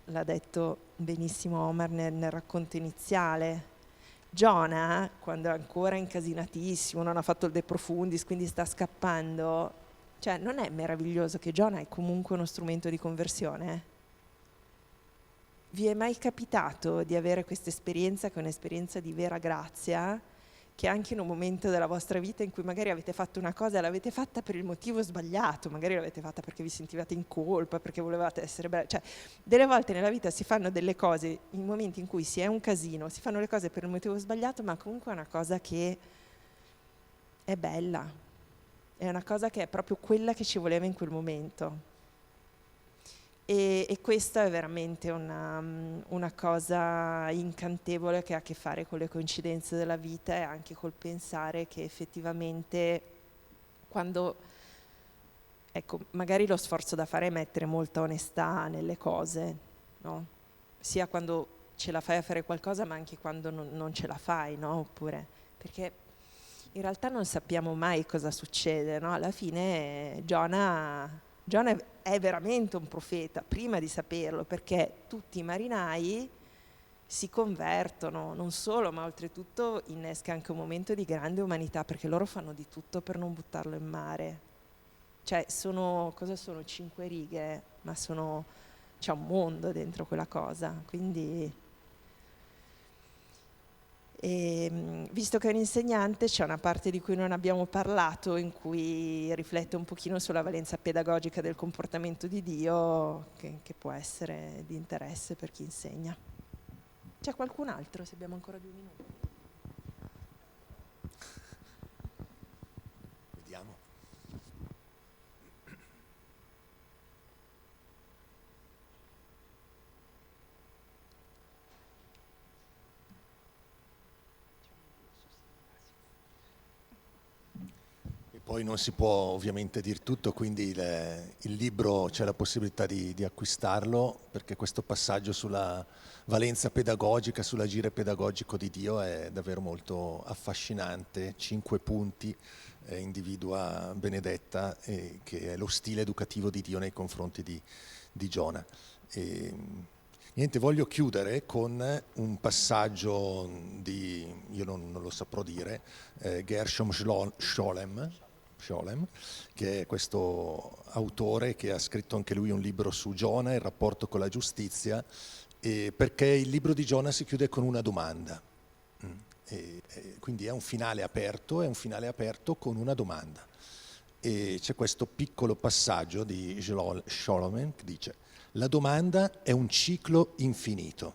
Speaker 3: l'ha detto benissimo Omar nel racconto iniziale, Giona, quando è ancora incasinatissimo, non ha fatto il De Profundis, quindi sta scappando, cioè non è meraviglioso che Giona è comunque uno strumento di conversione? Vi è mai capitato di avere questa esperienza, che è un'esperienza di vera grazia, che anche in un momento della vostra vita in cui magari avete fatto una cosa e l'avete fatta per il motivo sbagliato, magari l'avete fatta perché vi sentivate in colpa, perché volevate essere bravi, cioè delle volte nella vita si fanno delle cose in momenti in cui si è un casino, si fanno le cose per il motivo sbagliato, ma comunque è una cosa che è bella, è una cosa che è proprio quella che ci voleva in quel momento. E questa è veramente una cosa incantevole che ha a che fare con le coincidenze della vita e anche col pensare che effettivamente quando, ecco, magari lo sforzo da fare è mettere molta onestà nelle cose, no? Sia quando ce la fai a fare qualcosa ma anche quando non ce la fai, no? Oppure, perché in realtà non sappiamo mai cosa succede, no? Alla fine Giona è veramente un profeta, prima di saperlo, perché tutti i marinai si convertono, non solo, ma oltretutto innesca anche un momento di grande umanità, perché loro fanno di tutto per non buttarlo in mare. Cioè, cosa sono 5 righe? Ma c'è un mondo dentro quella cosa, quindi... visto che è un insegnante, c'è una parte di cui non abbiamo parlato in cui riflette un pochino sulla valenza pedagogica del comportamento di Dio che può essere di interesse per chi insegna. C'è qualcun altro, se abbiamo ancora 2 minuti?
Speaker 2: Vediamo. Poi non si può ovviamente dire tutto, quindi il libro c'è la possibilità di acquistarlo, perché questo passaggio sulla valenza pedagogica, sull'agire pedagogico di Dio è davvero molto affascinante. 5 punti individua Benedetta, che è lo stile educativo di Dio nei confronti di Giona. Niente, voglio chiudere con un passaggio io non lo saprò dire, Gershom Scholem, che è questo autore che ha scritto anche lui un libro su Giona, il rapporto con la giustizia, perché il libro di Giona si chiude con una domanda. Quindi è un finale aperto con una domanda. E c'è questo piccolo passaggio di Scholem che dice: la domanda è un ciclo infinito.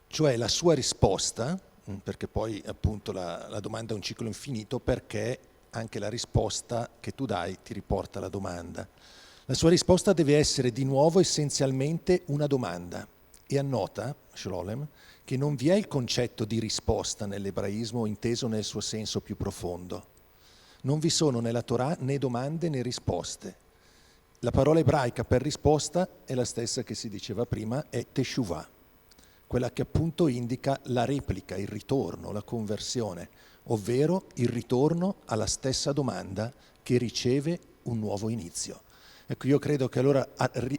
Speaker 2: Cioè la sua risposta, perché poi appunto la domanda è un ciclo infinito, perché anche la risposta che tu dai ti riporta alla domanda. La sua risposta deve essere di nuovo essenzialmente una domanda. E annota, Scholem, che non vi è il concetto di risposta nell'ebraismo inteso nel suo senso più profondo. Non vi sono nella Torah né domande né risposte. La parola ebraica per risposta è la stessa che si diceva prima, è teshuvah, quella che appunto indica la replica, il ritorno, la conversione, ovvero il ritorno alla stessa domanda che riceve un nuovo inizio. Ecco, io credo che allora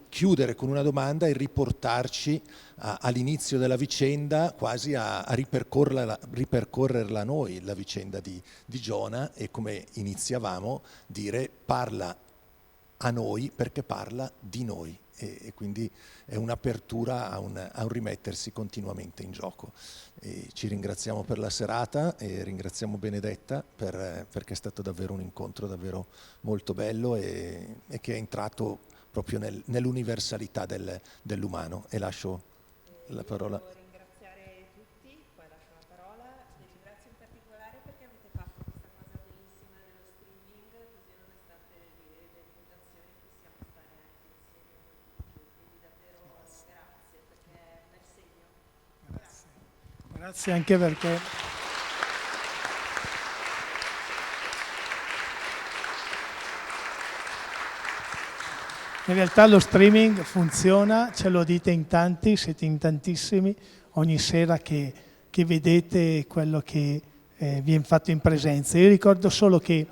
Speaker 2: chiudere con una domanda e riportarci all'inizio della vicenda, quasi a ripercorrerla noi, la vicenda di Giona, e come iniziavamo, dire parla a noi perché parla di noi. E quindi è un'apertura a un rimettersi continuamente in gioco. E ci ringraziamo per la serata e ringraziamo Benedetta perché è stato davvero un incontro davvero molto bello e che è entrato proprio nell'universalità dell'umano. E lascio la parola.
Speaker 3: Devo ringraziare tutti, poi lascio la parola. Vi ringrazio in particolare perché avete fatto questa cosa bellissima dello streaming, così nonostante le limitazioni possiamo stare anche insieme molto di più. Quindi davvero grazie, perché è un bel segno.
Speaker 1: Grazie anche perché in realtà lo streaming funziona, ce lo dite in tanti, siete in tantissimi, ogni sera che vedete quello che viene fatto in presenza. Io ricordo solo che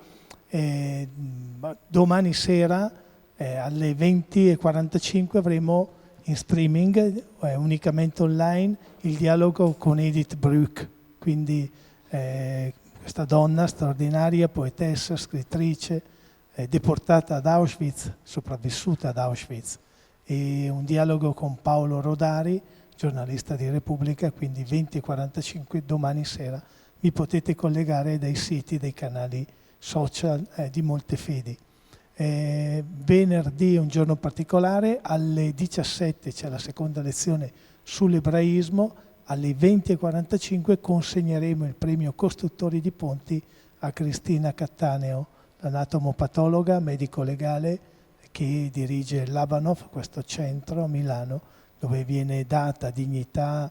Speaker 1: domani sera alle 20:45 avremo in streaming, unicamente online, il dialogo con Edith Bruck, quindi questa donna straordinaria, poetessa, scrittrice, deportata ad Auschwitz, sopravvissuta ad Auschwitz, e un dialogo con Paolo Rodari, giornalista di Repubblica, quindi 20:45 domani sera vi potete collegare dai siti, dei canali social di Molte Fedi. Venerdì è un giorno particolare, alle 17 c'è la seconda lezione sull'ebraismo, alle 20:45 consegneremo il premio Costruttori di Ponti a Cristina Cattaneo, l'anatomopatologa, medico legale che dirige l'Abanov, questo centro a Milano, dove viene data dignità,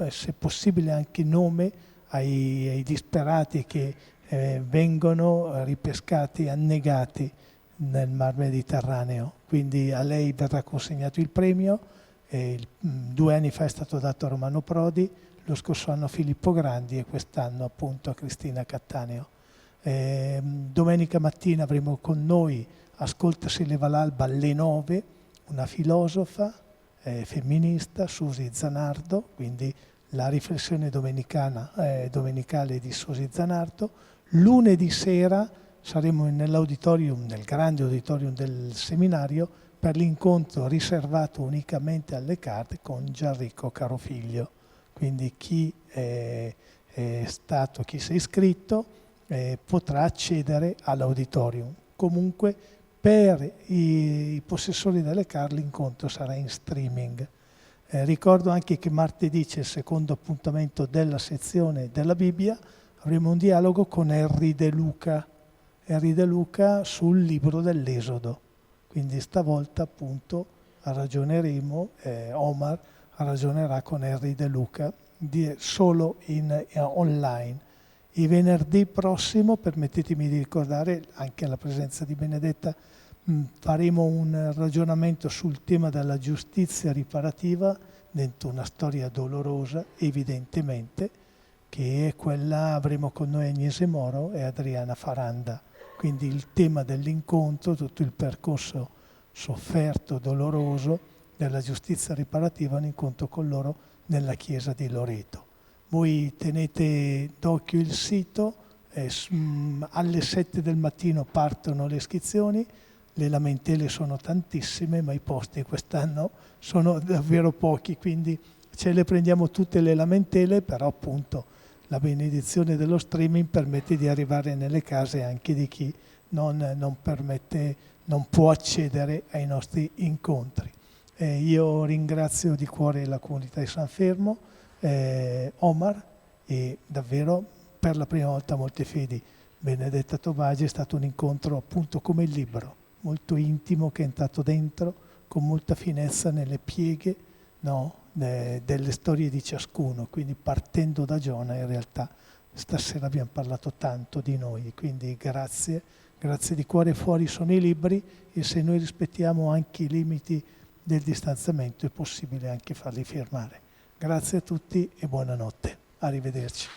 Speaker 1: se possibile anche nome, ai disperati che vengono ripescati, annegati nel Mar Mediterraneo. Quindi a lei verrà consegnato il premio. 2 anni fa è stato dato a Romano Prodi, lo scorso anno a Filippo Grandi e quest'anno appunto a Cristina Cattaneo. Domenica mattina avremo con noi Ascolta se leva l'alba alle 9, una filosofa femminista, Susi Zanardo, quindi la riflessione domenicale di Susi Zanardo. Lunedì sera saremo nell'auditorium, nel grande auditorium del seminario, per l'incontro riservato unicamente alle carte con Gianrico Carofiglio. Quindi chi si è iscritto potrà accedere all'auditorium. Comunque per i possessori delle carte l'incontro sarà in streaming. Ricordo anche che martedì c'è il secondo appuntamento della sezione della Bibbia, avremo un dialogo con Henry De Luca sul libro dell'Esodo. Quindi stavolta appunto ragioneremo, Omar ragionerà con Henry De Luca solo online. Il venerdì prossimo, permettetemi di ricordare anche la presenza di Benedetta, faremo un ragionamento sul tema della giustizia riparativa dentro una storia dolorosa, evidentemente, che è quella, avremo con noi Agnese Moro e Adriana Faranda. Quindi il tema dell'incontro, tutto il percorso sofferto, doloroso della giustizia riparativa, un incontro con loro nella chiesa di Loreto. Voi tenete d'occhio il sito, alle 7 del mattino partono le iscrizioni, le lamentele sono tantissime, ma i posti quest'anno sono davvero pochi, quindi ce le prendiamo tutte le lamentele, però appunto la benedizione dello streaming permette di arrivare nelle case anche di chi non può accedere ai nostri incontri. Io ringrazio di cuore la comunità di San Fermo, Omar, e davvero per la prima volta a Molte Fedi Benedetta Tobagi è stato un incontro appunto come il libro, molto intimo, che è entrato dentro con molta finezza nelle pieghe, delle storie di ciascuno, quindi partendo da Giona in realtà stasera abbiamo parlato tanto di noi, quindi grazie di cuore. Fuori sono i libri e se noi rispettiamo anche i limiti del distanziamento è possibile anche farli firmare. Grazie a tutti e buonanotte, arrivederci.